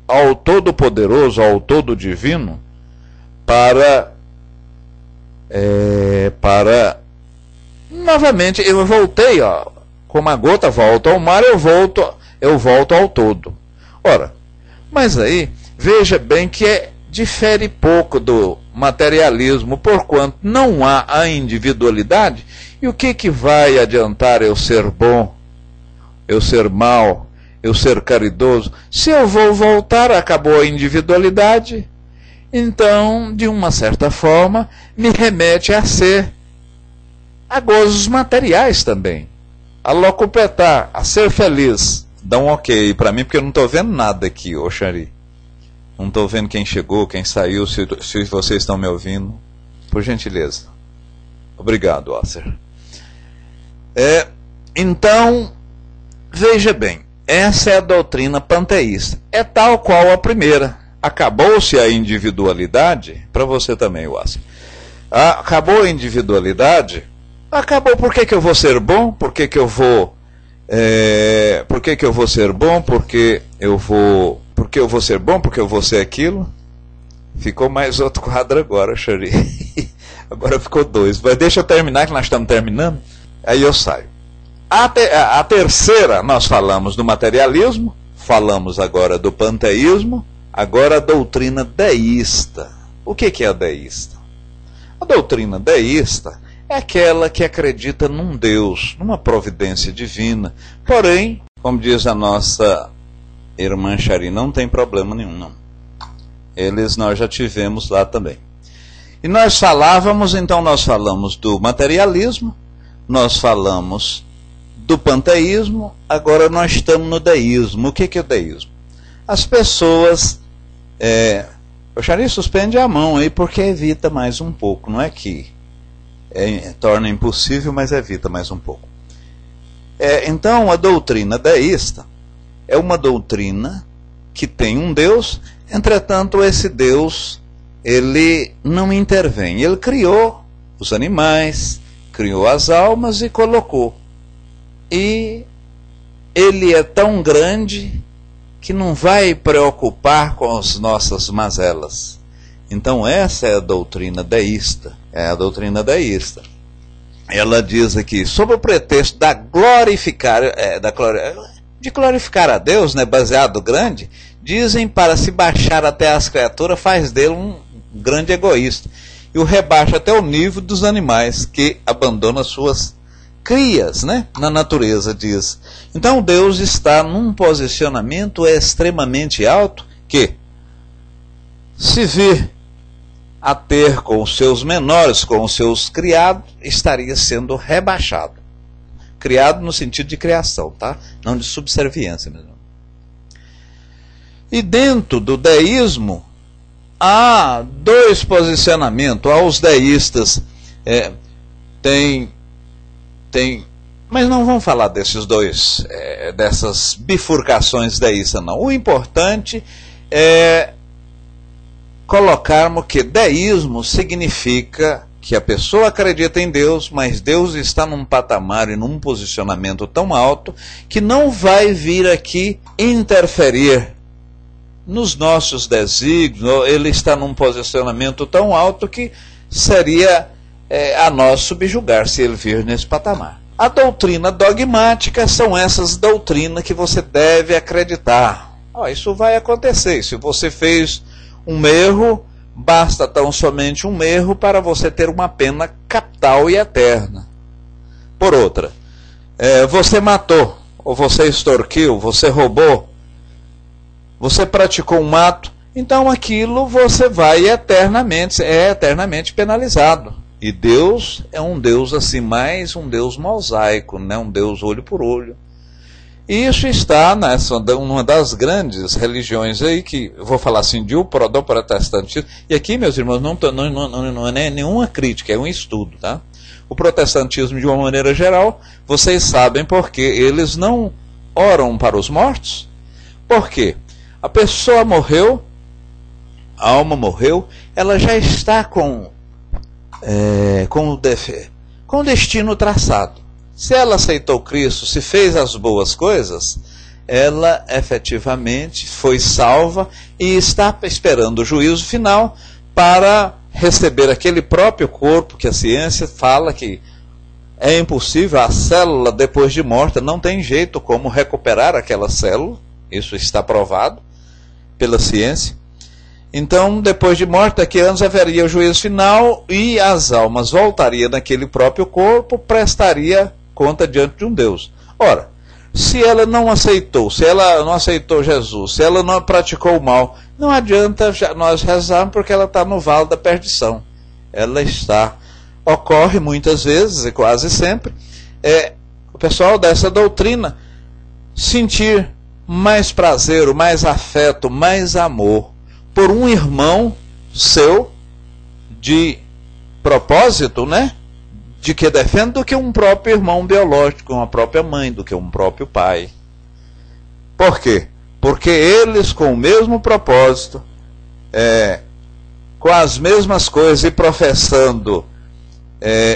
ao Todo-Poderoso, ao Todo-Divino, para novamente, eu voltei, como a gota volta ao mar, eu volto ao todo. Ora, mas aí, veja bem que difere pouco do materialismo, porquanto não há a individualidade. E o que vai adiantar eu ser bom, eu ser mal, eu ser caridoso. Se eu vou voltar, acabou a individualidade, então, de uma certa forma, me remete a gozos materiais também, a locupetar, a ser feliz. Dá um ok para mim, porque eu não estou vendo nada aqui, ô Xari. Não estou vendo quem chegou, quem saiu, se vocês estão me ouvindo. Por gentileza. Obrigado, Osser. Então, veja bem, essa é a doutrina panteísta. É tal qual a primeira. Acabou-se a individualidade, para você também, Osser. Acabou a individualidade, acabou. Por que eu vou ser bom? Por que eu vou ser bom? Porque eu vou ser bom? Porque eu vou ser aquilo? Ficou mais outro quadro agora, Xari. Agora ficou 2. Mas deixa eu terminar, que nós estamos terminando. Aí eu saio. A terceira, nós falamos do materialismo, falamos agora do panteísmo, agora a doutrina deísta. O que é a deísta? A doutrina deísta é aquela que acredita num Deus, numa providência divina. Porém, como diz a nossa irmã Xari, não tem problema nenhum, não. Nós já tivemos lá também. E nós falamos do materialismo, nós falamos do panteísmo, agora nós estamos no deísmo. O que é o deísmo? As pessoas... o Xari, suspende a mão aí, porque evita mais um pouco, não é que torna impossível, mas evita mais um pouco. Então, a doutrina deísta é uma doutrina que tem um Deus, entretanto, esse Deus, ele não intervém. Ele criou os animais, criou as almas e colocou. E ele é tão grande que não vai preocupar com as nossas mazelas. Então essa é a doutrina deísta. É a doutrina deísta. Ela diz aqui, sob o pretexto de glorificar a Deus, né, baseado grande, dizem para se baixar até as criaturas, faz dele um grande egoísta. E o rebaixa até o nível dos animais, que abandonam suas crias, né, na natureza, diz. Então Deus está num posicionamento extremamente alto, que se vir a ter com os seus menores, com os seus criados, estaria sendo rebaixado. Criado no sentido de criação, tá? Não de subserviência mesmo. E dentro do deísmo, há 2 posicionamentos. Há os deístas, mas não vamos falar desses 2, dessas bifurcações deístas, não. O importante é colocarmos que deísmo significa que a pessoa acredita em Deus, mas Deus está num patamar e num posicionamento tão alto que não vai vir aqui interferir nos nossos desígnios. Ele está num posicionamento tão alto que seria a nós subjugar se ele vir nesse patamar. A doutrina dogmática são essas doutrinas que você deve acreditar. Isso vai acontecer. Se você fez um erro, basta tão somente um erro para você ter uma pena capital e eterna. Por outra, você matou, ou você extorquiu, você roubou, você praticou um ato, então aquilo você vai eternamente penalizado. E Deus é um Deus assim, mais um Deus mosaico, né? Um Deus olho por olho. E isso está numa das grandes religiões aí, que eu vou falar assim, do protestantismo. E aqui, meus irmãos, não é nenhuma crítica, é um estudo, tá? O protestantismo, de uma maneira geral, vocês sabem porque eles não oram para os mortos. Por quê? A pessoa morreu, a alma morreu, ela já está com o destino traçado. Se ela aceitou Cristo, se fez as boas coisas, ela efetivamente foi salva e está esperando o juízo final para receber aquele próprio corpo, que a ciência fala que é impossível. A célula, depois de morta, não tem jeito como recuperar aquela célula. Isso está provado pela ciência. Então, depois de morte, daqui a anos haveria o juízo final e as almas voltariam naquele próprio corpo, prestaria conta diante de um Deus. Ora, Se ela não aceitou, se ela não aceitou Jesus, se ela não praticou o mal, não adianta nós rezarmos, porque ela está no vale da perdição. Ela está. Ocorre muitas vezes, e quase sempre, o pessoal dessa doutrina sentir mais prazer, mais afeto, mais amor por um irmão seu de propósito, né? De que defende, do que um próprio irmão biológico, uma própria mãe, do que um próprio pai. Por quê? Porque eles, com o mesmo propósito, com as mesmas coisas e professando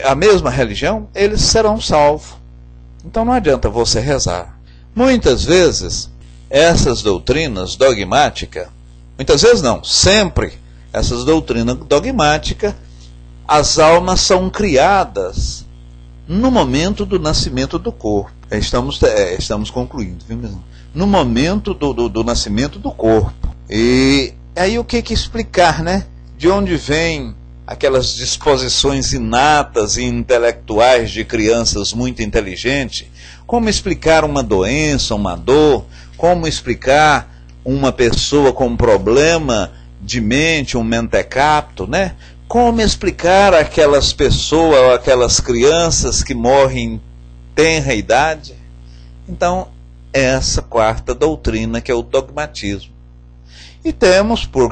a mesma religião, eles serão salvos. Então não adianta você rezar. Muitas vezes, essas doutrinas dogmáticas, muitas vezes não, sempre, essas doutrinas dogmáticas, as almas são criadas no momento do nascimento do corpo. Estamos concluindo, viu mesmo? No momento do nascimento do corpo. E aí o que explicar, né? De onde vem aquelas disposições inatas e intelectuais de crianças muito inteligentes? Como explicar uma doença, uma dor? Como explicar uma pessoa com um problema de mente, um mentecapto, né? Como explicar aquelas pessoas, aquelas crianças que morrem em tenra idade? Então, essa quarta doutrina, que é o dogmatismo. E temos, por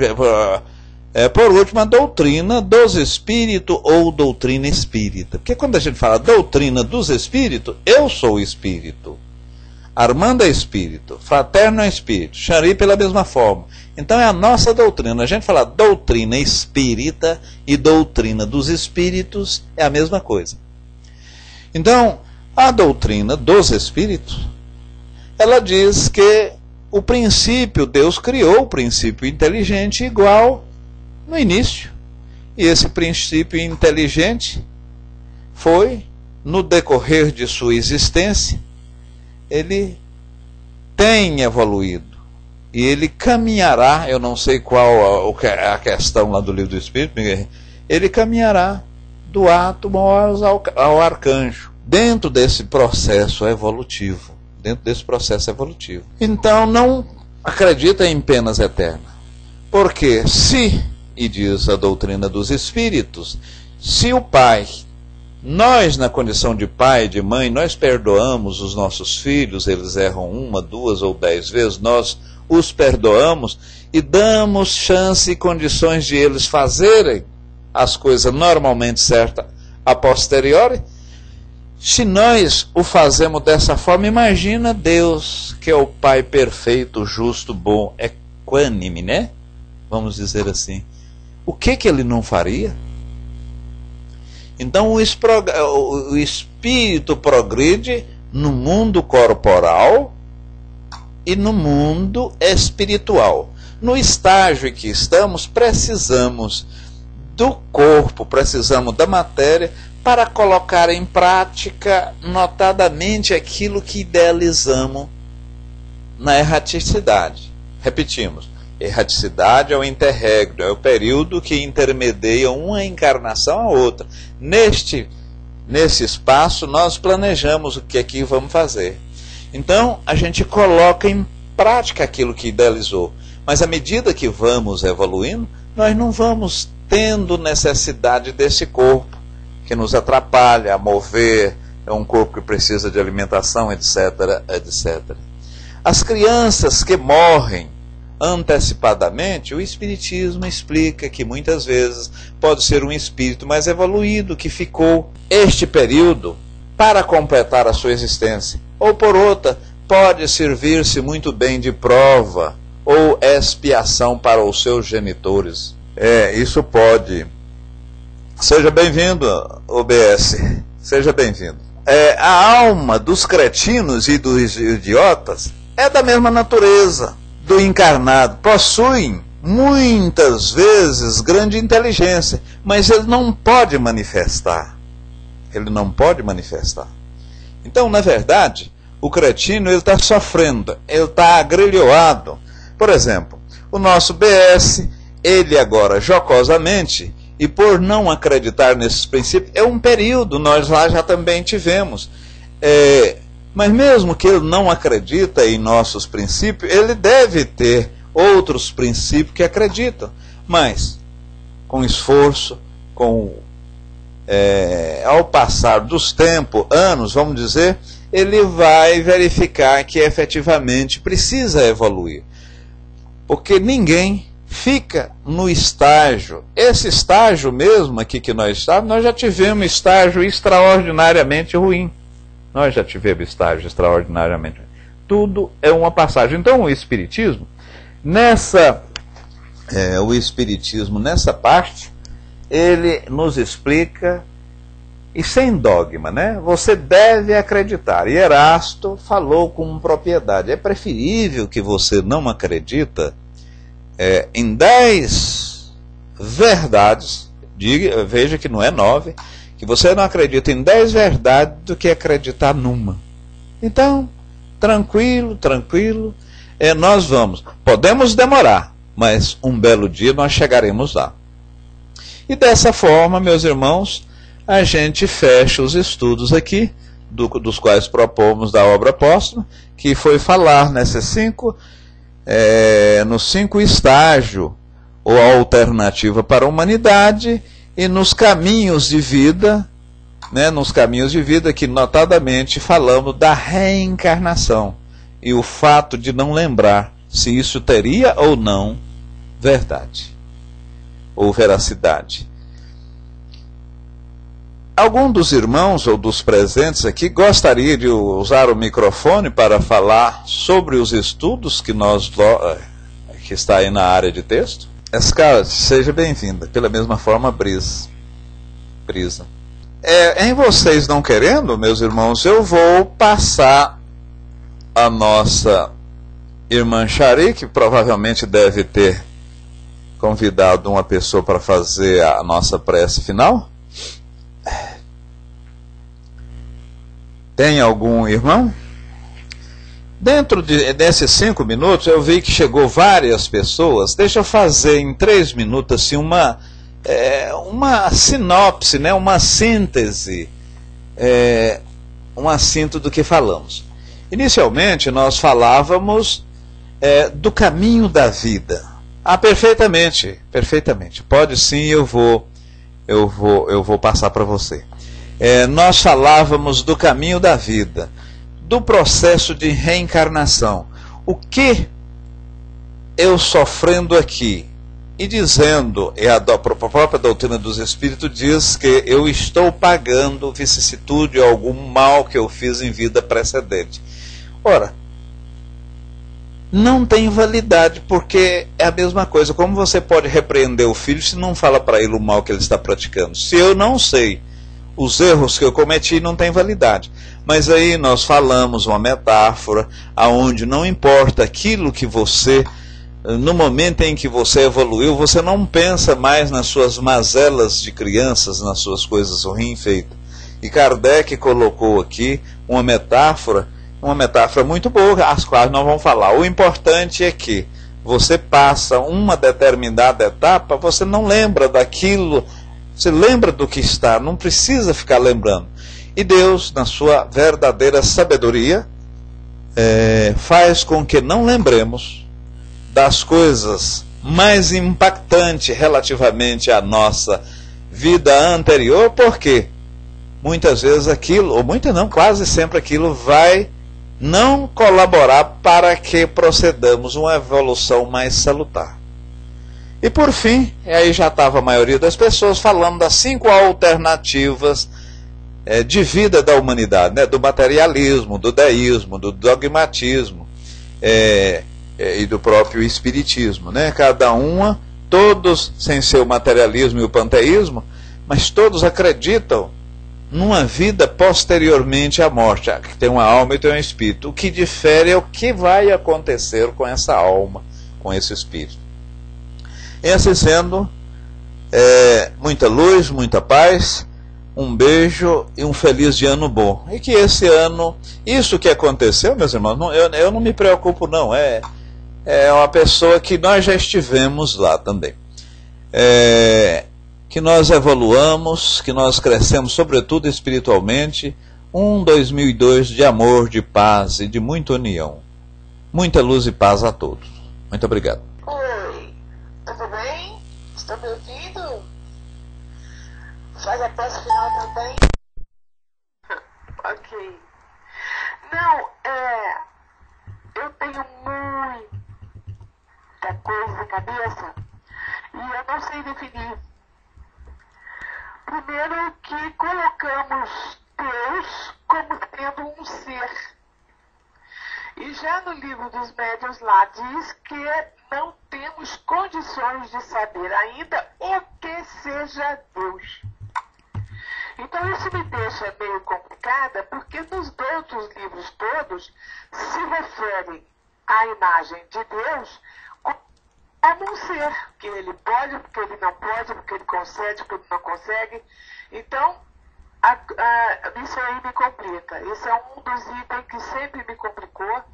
último, a doutrina dos espíritos ou doutrina espírita. Porque quando a gente fala doutrina dos espíritos, eu sou espírito. Armando é espírito, Fraterno é espírito, Xari pela mesma forma. Então é a nossa doutrina. A gente fala doutrina espírita e doutrina dos espíritos é a mesma coisa. Então, a doutrina dos espíritos, ela diz que o princípio, Deus criou o princípio inteligente igual no início. E esse princípio inteligente foi, no decorrer de sua existência, ele tem evoluído. E ele caminhará, eu não sei qual a questão lá do livro do Espírito, ele caminhará do átomo ao arcanjo, dentro desse processo evolutivo. Então não acredita em penas eternas. Porque e diz a doutrina dos espíritos, se o pai, nós na condição de pai, de mãe, nós perdoamos os nossos filhos, eles erram 1, 2 ou 10 vezes, nós os perdoamos e damos chance e condições de eles fazerem as coisas normalmente certas a posteriori. Se nós o fazemos dessa forma, imagina Deus, que é o Pai perfeito, justo, bom, equânime, né? Vamos dizer assim. O que ele não faria? Então o espírito progride no mundo corporal e no mundo espiritual. No estágio em que estamos, precisamos do corpo, precisamos da matéria para colocar em prática notadamente aquilo que idealizamos na erraticidade. Repetimos, erraticidade é o interregno, é o período que intermedia uma encarnação a outra. Nesse espaço nós planejamos o que aqui vamos fazer. Então, a gente coloca em prática aquilo que idealizou. Mas à medida que vamos evoluindo, nós não vamos tendo necessidade desse corpo, que nos atrapalha a mover, é um corpo que precisa de alimentação, etc, etc. As crianças que morrem antecipadamente, o Espiritismo explica que muitas vezes pode ser um espírito mais evoluído que ficou este período para completar a sua existência. Ou por outra, pode servir-se muito bem de prova ou expiação para os seus genitores. Isso pode. Seja bem-vindo, OBS. Seja bem-vindo. A alma dos cretinos e dos idiotas é da mesma natureza do encarnado. Possuem, muitas vezes, grande inteligência, mas ele não pode manifestar. Então, na verdade, o cretino está sofrendo, ele está agrilhoado. Por exemplo, o nosso BS, ele agora, jocosamente, e por não acreditar nesses princípios, é um período, nós lá já também tivemos, Mas mesmo que ele não acredita em nossos princípios, ele deve ter outros princípios que acreditam. Mas, com esforço, ao passar dos tempos, anos, vamos dizer, ele vai verificar que efetivamente precisa evoluir. Porque ninguém fica no estágio. Esse estágio mesmo aqui que nós estamos, nós já tivemos estágio extraordinariamente ruim. Nós já tivemos estágio extraordinariamente ruim. Tudo é uma passagem. Então o Espiritismo, nessa parte, ele nos explica, e sem dogma, né? Você deve acreditar. E Erasto falou com propriedade. É preferível que você não acredita em 10 verdades, veja que não é 9, que você não acredita em 10 verdades do que acreditar numa. Então, tranquilo, nós podemos demorar, mas um belo dia nós chegaremos lá. E dessa forma, meus irmãos, a gente fecha os estudos aqui, dos quais propomos da obra póstuma, que foi falar nos 5 estágios, ou alternativa para a humanidade, e nos caminhos de vida, nos caminhos de vida que notadamente falamos da reencarnação, e o fato de não lembrar se isso teria ou não verdade, ou veracidade. Algum dos irmãos ou dos presentes aqui gostaria de usar o microfone para falar sobre os estudos que está aí na área de texto? Escala, seja bem-vinda. Pela mesma forma, Brisa. Em vocês não querendo, meus irmãos, eu vou passar a nossa irmã Shari, que provavelmente deve ter convidado uma pessoa para fazer a nossa prece final. Tem algum irmão? Dentro desses 5 minutos eu vi que chegou várias pessoas. Deixa eu fazer em 3 minutos assim, uma sinopse, uma síntese, do que falamos. Inicialmente nós falávamos do caminho da vida. Perfeitamente. Pode sim, eu vou passar para você. Nós falávamos do caminho da vida, do processo de reencarnação. O que eu sofrendo aqui, e dizendo, a própria doutrina dos Espíritos diz que eu estou pagando vicissitude ou algum mal que eu fiz em vida precedente. Ora, não tem validade, porque é a mesma coisa. Como você pode repreender o filho se não fala para ele o mal que ele está praticando? Se eu não sei os erros que eu cometi, não tem validade. Mas aí nós falamos uma metáfora, aonde não importa aquilo que você, no momento em que você evoluiu, você não pensa mais nas suas mazelas de crianças, nas suas coisas ruins feitas. E Kardec colocou aqui uma metáfora muito boa, as quais nós vamos falar. O importante é que você passa uma determinada etapa, você não lembra daquilo. Você lembra do que está, não precisa ficar lembrando. E Deus, na sua verdadeira sabedoria, faz com que não lembremos das coisas mais impactantes relativamente à nossa vida anterior, porque muitas vezes aquilo, ou muitas não, quase sempre aquilo vai não colaborar para que procedamos uma evolução mais salutar. E por fim, aí já estava a maioria das pessoas falando das 5 alternativas de vida da humanidade, do materialismo, do deísmo, do dogmatismo e do próprio espiritismo. Cada uma, todos, sem ser o materialismo e o panteísmo, mas todos acreditam numa vida posteriormente à morte, que tem uma alma e tem um espírito. O que difere é o que vai acontecer com essa alma, com esse espírito. E assim sendo, muita luz, muita paz, um beijo e um feliz de ano bom. E que esse ano, isso que aconteceu, meus irmãos, eu não me preocupo não, é uma pessoa que nós já estivemos lá também. Que nós evoluamos, que nós crescemos, sobretudo espiritualmente, Um 2002 de amor, de paz e de muita união. Muita luz e paz a todos. Muito obrigado. Oi, tudo bem? Estão me ouvindo? Faz a prece final também? Ok. Não, eu tenho muita coisa na cabeça e eu não sei definir. Primeiro que colocamos Deus como tendo um ser. E já no livro dos médiuns lá diz que não temos condições de saber ainda o que seja Deus. Então isso me deixa meio complicada, porque nos outros livros todos se referem à imagem de Deus como um ser, que ele pode, porque ele não pode, porque ele concede, porque ele não consegue. Então, isso aí me complica. Esse é um dos itens que sempre me complicou.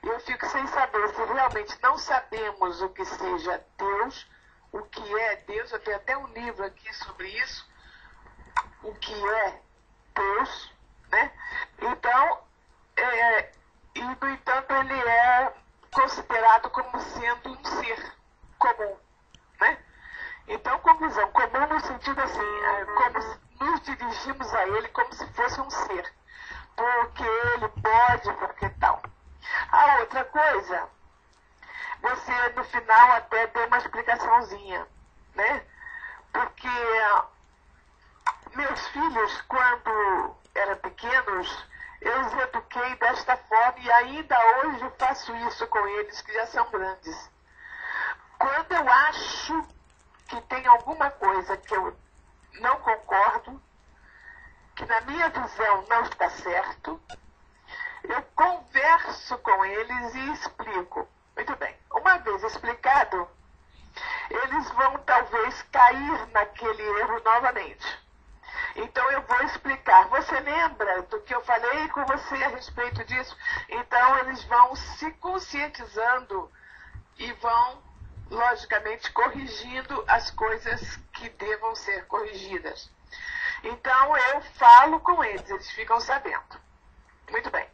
E eu fico sem saber se realmente não sabemos o que seja Deus, o que é Deus. Eu tenho até um livro aqui sobre isso. O que é Deus, né? Então, e no entanto ele é considerado como sendo um ser comum, né? Então, com visão comum no sentido assim, como se nos dirigimos a ele como se fosse um ser, porque ele pode, porque tal. A outra coisa, você no final até deu uma explicaçãozinha, né? Porque meus filhos, quando eram pequenos, eu os eduquei desta forma e ainda hoje faço isso com eles, que já são grandes. Quando eu acho que tem alguma coisa que eu não concordo, que na minha visão não está certo, eu converso com eles e explico. Muito bem, uma vez explicado, eles vão talvez cair naquele erro novamente. Então eu vou explicar. Você lembra do que eu falei com você a respeito disso? Então eles vão se conscientizando e vão, logicamente, corrigindo as coisas que devam ser corrigidas. Então eu falo com eles ficam sabendo. Muito bem.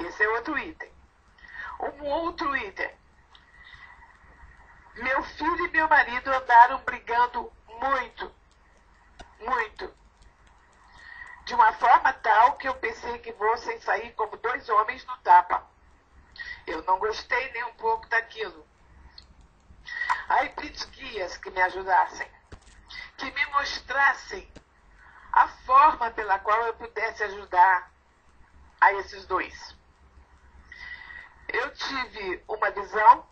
Esse é outro item. Um outro item. Meu filho e meu marido andaram brigando muito. De uma forma tal que eu pensei que fossem sair como dois homens no tapa. Eu não gostei nem um pouco daquilo. Aí pedi guias que me ajudassem, que me mostrassem a forma pela qual eu pudesse ajudar a esses dois. Eu tive uma visão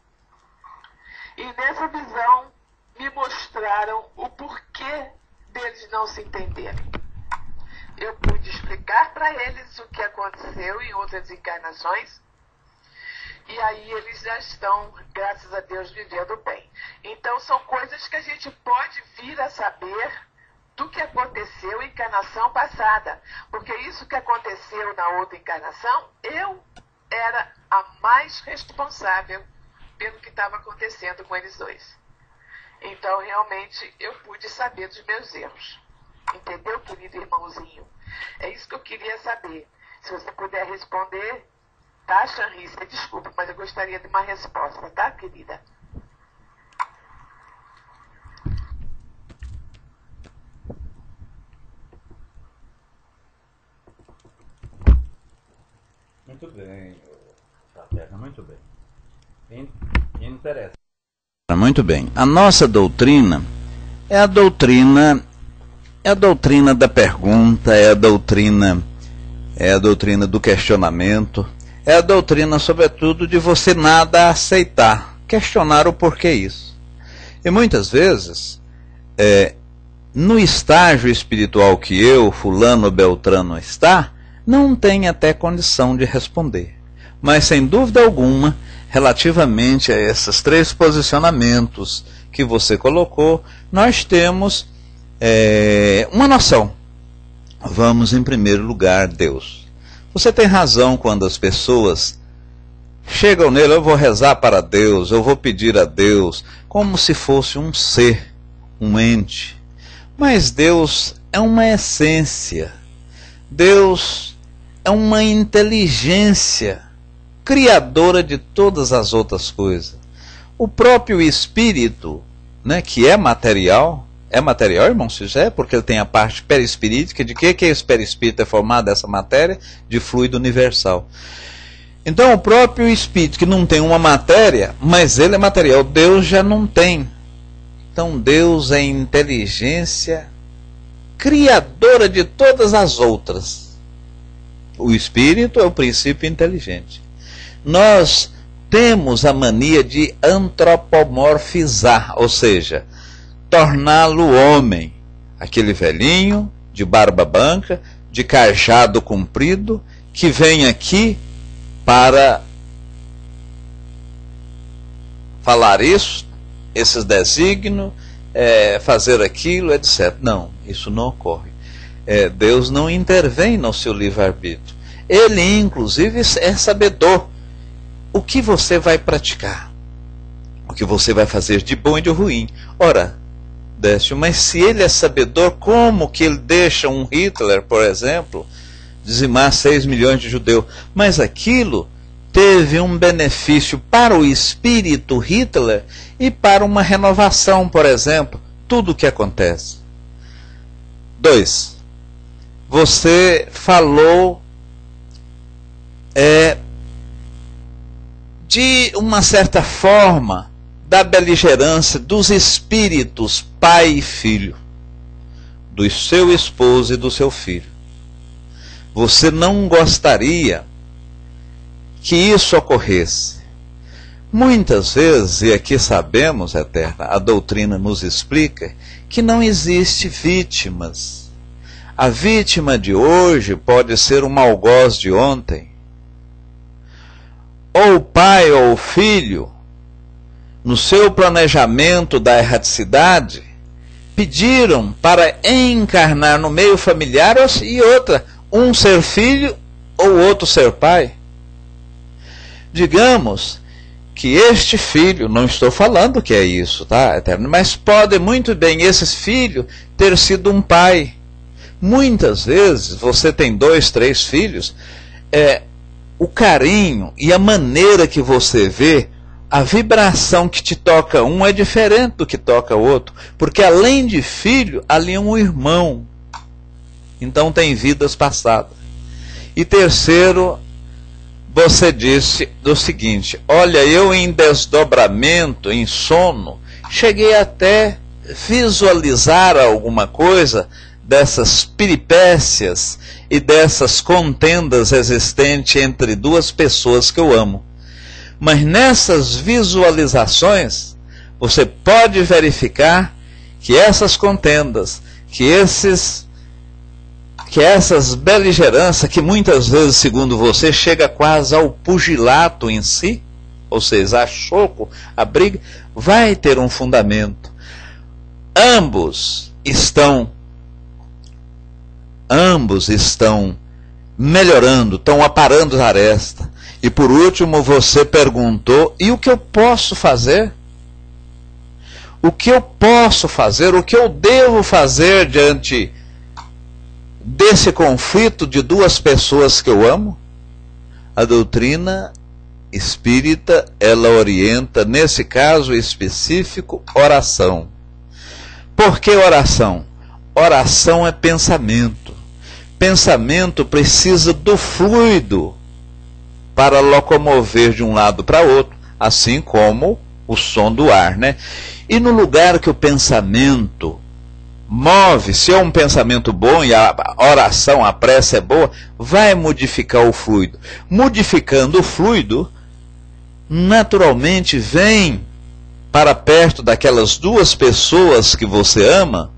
e nessa visão me mostraram o porquê deles não se entenderem. Eu pude explicar para eles o que aconteceu em outras encarnações e aí eles já estão, graças a Deus, vivendo bem. Então são coisas que a gente pode vir a saber do que aconteceu em encarnação passada. Porque isso que aconteceu na outra encarnação, eu era a mais responsável pelo que estava acontecendo com eles dois. Então, realmente, eu pude saber dos meus erros. Entendeu, querido irmãozinho? É isso que eu queria saber. Se você puder responder, tá, Chanrice? Desculpa, mas eu gostaria de uma resposta, tá, querida? Muito bem, Fraterna, muito bem. Interessa. Muito bem. A nossa doutrina é a doutrina da pergunta, é a doutrina do questionamento, é a doutrina, sobretudo, de você nada aceitar, questionar o porquê isso. E muitas vezes, no estágio espiritual que eu, fulano, beltrano, está, não tem até condição de responder. Mas, sem dúvida alguma, relativamente a esses três posicionamentos que você colocou, nós temos uma noção. Vamos, em primeiro lugar, Deus. Você tem razão quando as pessoas chegam nele, eu vou rezar para Deus, eu vou pedir a Deus, como se fosse um ser, um ente. Mas Deus é uma essência. Deus é uma inteligência criadora de todas as outras coisas. O próprio Espírito, né, que é material, irmão José, porque ele tem a parte perispirítica. De que esse perispírito é formado, essa matéria? De fluido universal. Então o próprio Espírito, que não tem uma matéria, mas ele é material, Deus já não tem. Então Deus é inteligência criadora de todas as outras. O Espírito é o princípio inteligente. Nós temos a mania de antropomorfizar, ou seja, torná-lo homem. Aquele velhinho de barba branca, de cajado comprido, que vem aqui para falar isso, esses desígnios, fazer aquilo, etc. Não, isso não ocorre. Deus não intervém no seu livre-arbítrio. Ele, inclusive, é sabedor. O que você vai praticar? O que você vai fazer de bom e de ruim? Ora, Décio, mas se ele é sabedor, como que ele deixa um Hitler, por exemplo, dizimar 6 milhões de judeus? Mas aquilo teve um benefício para o espírito Hitler e para uma renovação, por exemplo. Tudo o que acontece. 2. Você falou de uma certa forma da beligerância dos espíritos pai e filho, do seu esposo e do seu filho. Você não gostaria que isso ocorresse. Muitas vezes, e aqui sabemos, Eterna, a doutrina nos explica que não existe vítimas. A vítima de hoje pode ser um algoz de ontem. Ou o pai ou o filho, no seu planejamento da erraticidade, pediram para encarnar no meio familiar e outra, um ser filho ou outro ser pai. Digamos que este filho, não estou falando que é isso, tá, Eterno? Mas pode muito bem esse filho ter sido um pai. Muitas vezes você tem 2, 3 filhos, o carinho e a maneira que você vê, a vibração que te toca um é diferente do que toca o outro, porque além de filho, ali é um irmão. Então tem vidas passadas. E terceiro, você disse do seguinte: olha, eu em desdobramento, em sono, cheguei até visualizar alguma coisa dessas peripécias e dessas contendas existentes entre duas pessoas que eu amo. Mas nessas visualizações, você pode verificar que essas contendas, que essas beligerâncias, que muitas vezes, segundo você, chega quase ao pugilato em si, ou seja, a choco, a briga, vai ter um fundamento. Ambos estão melhorando, estão aparando a aresta. E por último você perguntou: e o que eu posso fazer? O que eu posso fazer? O que eu devo fazer diante desse conflito de duas pessoas que eu amo? A doutrina espírita, ela orienta, nesse caso específico, oração. Por que oração? Oração é pensamento. Pensamento precisa do fluido para locomover de um lado para outro, assim como o som do ar, né? E no lugar que o pensamento move, se é um pensamento bom e a oração, a prece é boa, vai modificar o fluido. Modificando o fluido, naturalmente vem para perto daquelas duas pessoas que você ama,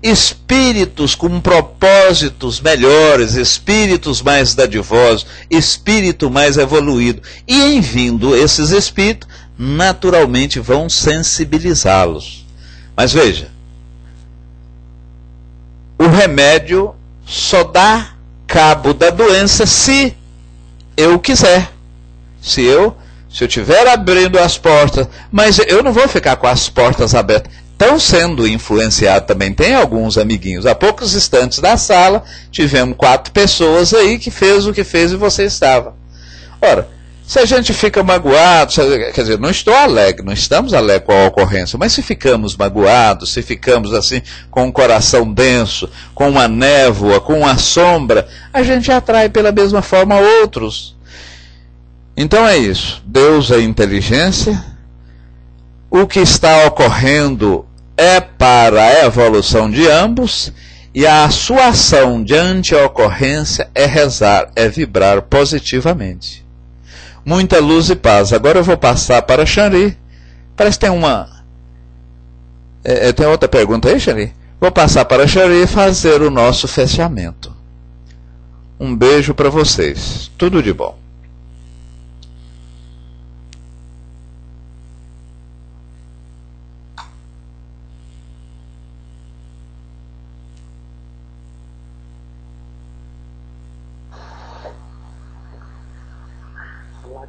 espíritos com propósitos melhores, espíritos mais dadivosos, espírito mais evoluído. E em vindo esses espíritos, naturalmente vão sensibilizá-los. Mas veja, o remédio só dá cabo da doença se eu quiser. Se eu estiver abrindo as portas, mas eu não vou ficar com as portas abertas. estão sendo influenciados também. Tem alguns amiguinhos. Há poucos instantes da sala, tivemos 4 pessoas aí que fez o que fez e você estava. Ora, se a gente fica magoado, quer dizer, não estou alegre, não estamos alegres com a ocorrência, mas se ficamos magoados, se ficamos assim, com um coração denso, com uma névoa, com uma sombra, a gente atrai pela mesma forma outros. Então é isso. Deus é inteligência. O que está ocorrendo é para a evolução de ambos, e a sua ação diante a ocorrência é rezar, é vibrar positivamente. Muita luz e paz. Agora eu vou passar para a Xanri. Parece que tem uma... tem outra pergunta aí, Xanri? Vou passar para a Xanri fazer o nosso fechamento. Um beijo para vocês. Tudo de bom.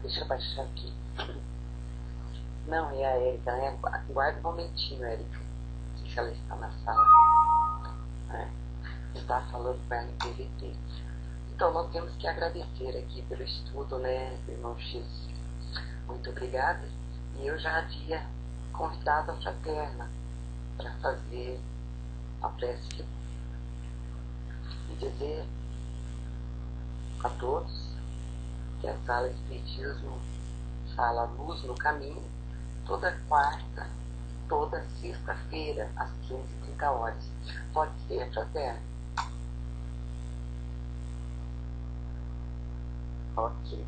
Deixa eu baixar aqui. Não, é a Érica, né? Guarda um momentinho, Érica. Não sei se ela está na sala. Está falando com ela em PVT. Então, nós temos que agradecer aqui pelo estudo, né, irmão X? Muito obrigada. E eu já havia convidado a fraterna para fazer a prece e dizer a todos que a sala Espiritismo fala Luz no Caminho, toda quarta, toda sexta-feira, às 15h30. Pode ser, fraterna? Ok.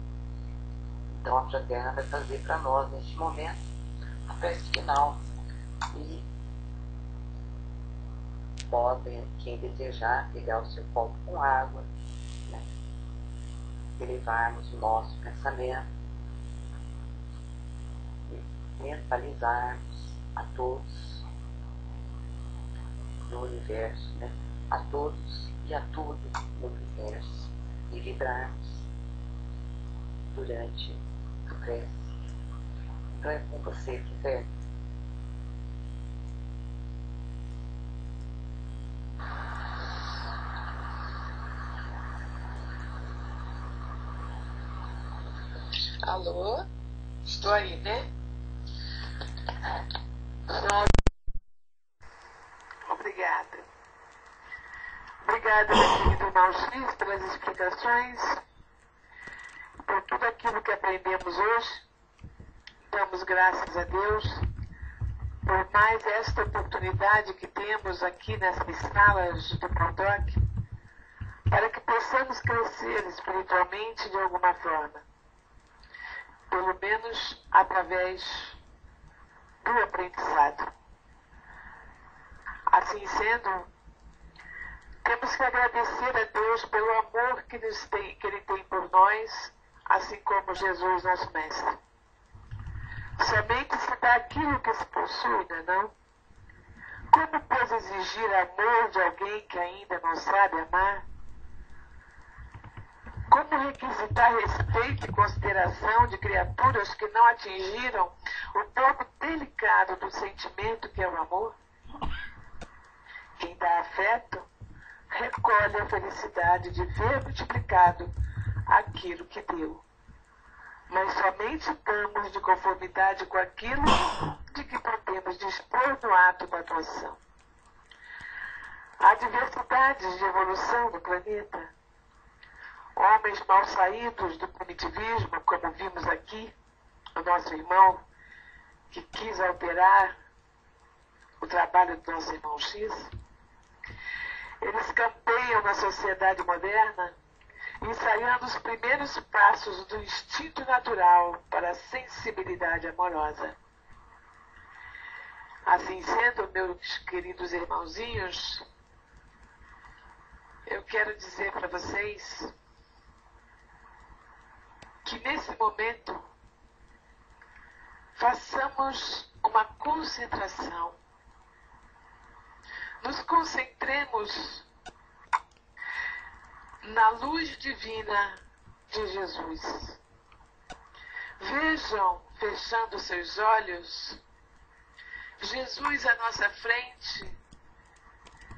Então a fraterna vai fazer para nós, neste momento, a prece final. E podem, quem desejar, pegar o seu copo com água, né? Elevarmos o nosso pensamento e mentalizarmos a todos no universo, né? A todos e a tudo no universo, e vibrarmos durante a prece. Então é com você que serve. Alô? Estou aí, né? Obrigada. Obrigada, meu querido irmão X, pelas explicações, por tudo aquilo que aprendemos hoje. Damos graças a Deus por mais esta oportunidade que temos aqui nessas salas do Prontoque, para que possamos crescer espiritualmente de alguma forma. Pelo menos através do aprendizado. Assim sendo, temos que agradecer a Deus pelo amor que Ele tem por nós, assim como Jesus, nosso Mestre. Somente se dá aquilo que se possui, não? Como pois exigir amor de alguém que ainda não sabe amar? Como requisitar respeito e consideração de criaturas que não atingiram o ponto delicado do sentimento que é o amor? Quem dá afeto, recolhe a felicidade de ver multiplicado aquilo que deu. Mas somente damos de conformidade com aquilo de que podemos dispor no ato da atuação. Há diversidades de evolução no planeta. Homens mal saídos do primitivismo, como vimos aqui, o nosso irmão que quis alterar o trabalho do nosso irmão X. Eles campeiam na sociedade moderna, ensaiando os primeiros passos do instinto natural para a sensibilidade amorosa. Assim sendo, meus queridos irmãozinhos, eu quero dizer para vocês que nesse momento façamos uma concentração. Nos concentremos na luz divina de Jesus. Vejam, fechando seus olhos, Jesus à nossa frente,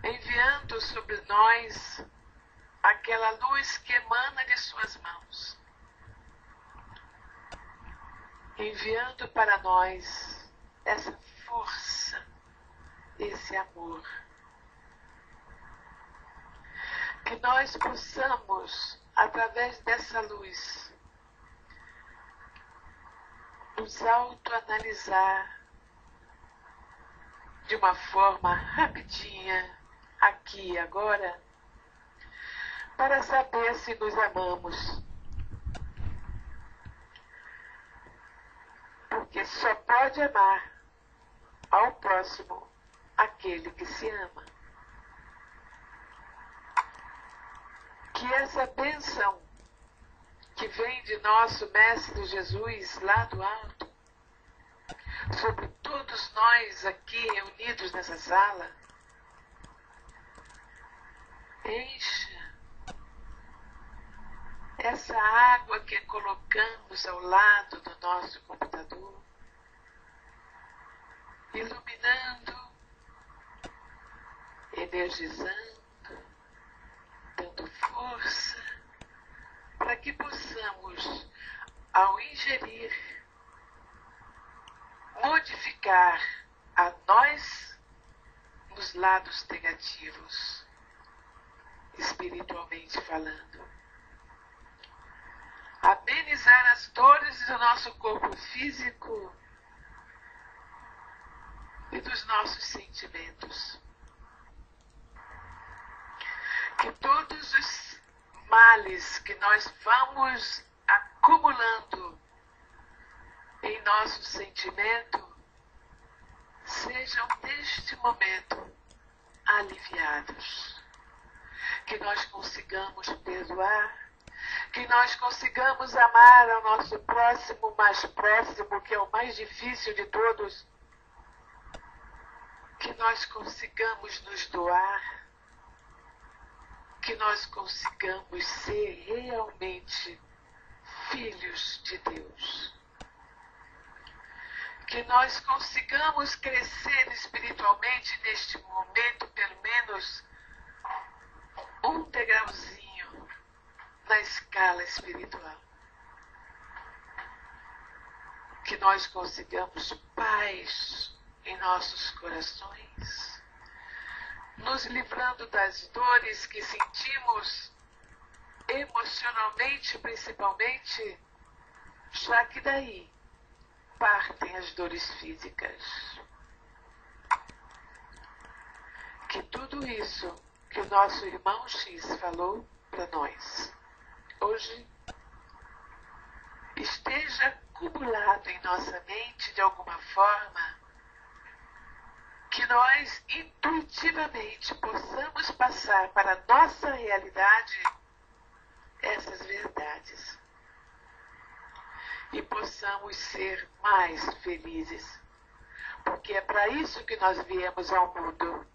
enviando sobre nós aquela luz que emana de suas mãos, enviando para nós essa força, esse amor. Que nós possamos, através dessa luz, nos autoanalisar de uma forma rapidinha, aqui e agora, para saber se nos amamos. Porque só pode amar ao próximo aquele que se ama. Que essa bênção que vem de nosso Mestre Jesus lá do alto, sobre todos nós aqui reunidos nessa sala, encha essa água que colocamos ao lado do nosso computador, iluminando, energizando, dando força, para que possamos, ao ingerir, modificar a nós nos lados negativos, espiritualmente falando. Amenizar as dores do nosso corpo físico e dos nossos sentimentos. Que todos os males que nós vamos acumulando em nosso sentimento sejam neste momento aliviados. Que nós consigamos perdoar, que nós consigamos amar ao nosso próximo mais próximo, que é o mais difícil de todos, que nós consigamos nos doar, que nós consigamos ser realmente filhos de Deus. Que nós consigamos crescer espiritualmente neste momento, pelo menos um degrauzinho na escala espiritual. Que nós consigamos paz em nossos corações, nos livrando das dores que sentimos emocionalmente, principalmente, já que daí partem as dores físicas. Que tudo isso que o nosso irmão X falou para nós hoje esteja acumulado em nossa mente de alguma forma, que nós intuitivamente possamos passar para a nossa realidade essas verdades e possamos ser mais felizes, porque é para isso que nós viemos ao mundo.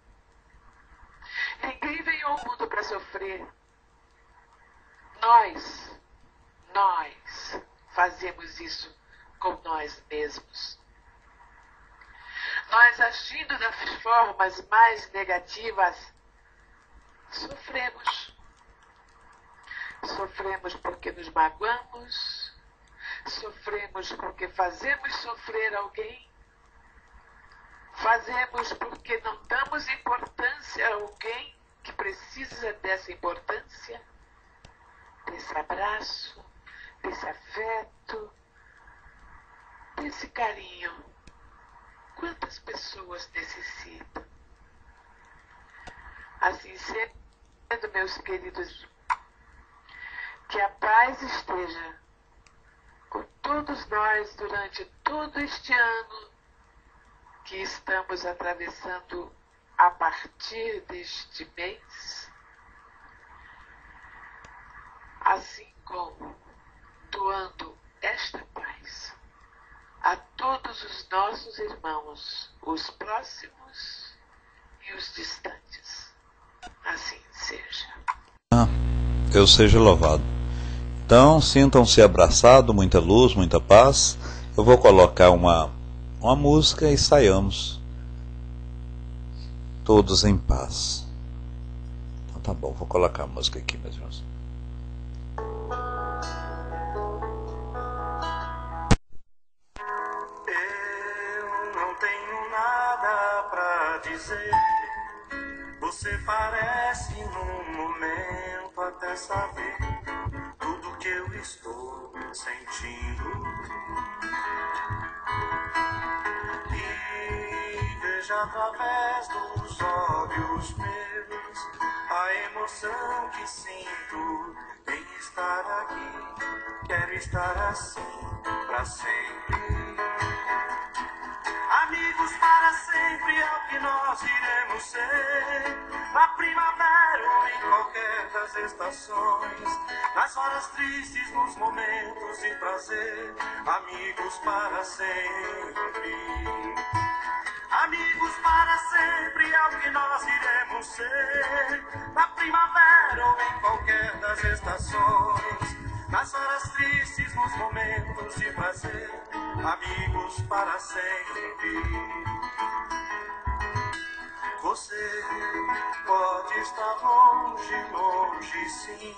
Ninguém veio ao mundo para sofrer. Nós fazemos isso com nós mesmos. Nós, agindo das formas mais negativas, sofremos. Sofremos porque nos magoamos, sofremos porque fazemos sofrer alguém, fazemos porque não damos importância a alguém que precisa dessa importância, desse abraço, desse afeto, desse carinho. Quantas pessoas necessitam? Assim sendo, meus queridos, que a paz esteja com todos nós durante todo este ano que estamos atravessando a partir deste mês, assim como doando esta paz a todos os nossos irmãos, os próximos e os distantes. Assim seja. Deus seja louvado. Então, sintam-se abraçados, muita luz, muita paz. Eu vou colocar uma música e saiamos todos em paz. Então tá bom, vou colocar a música aqui, meus irmãos. Eu não tenho nada pra dizer. Você parece num momento até saber tudo que eu estou sentindo. E veja através dos olhos meus a emoção que sinto em estar aqui. Quero estar assim pra sempre. Amigos para sempre é o que nós iremos ser. Na primavera ou em qualquer das estações, nas horas tristes, nos momentos de prazer. Amigos para sempre. Amigos para sempre é o que nós iremos ser. Na primavera ou em qualquer das estações, nas horas tristes, nos momentos de prazer. Amigos para sempre. Você pode estar longe, longe sim,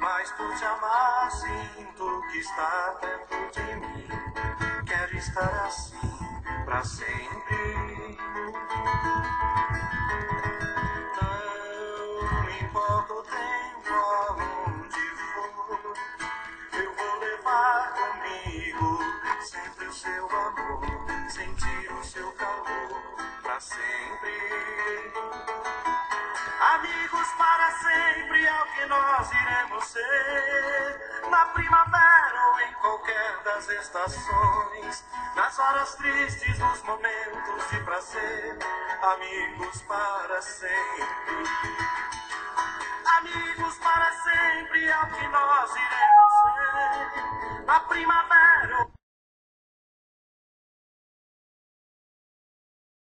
mas por te amar sinto que está perto de mim. Quero estar assim pra sempre. Não importa o tempo aonde for, eu vou levar comigo sempre o seu amor, sentir o seu calor pra sempre. Amigos para sempre é o que nós iremos ser. Na primavera ou em qualquer das estações, nas horas tristes, nos momentos de prazer. Amigos para sempre. Amigos para sempre é o que nós iremos ser. Na primavera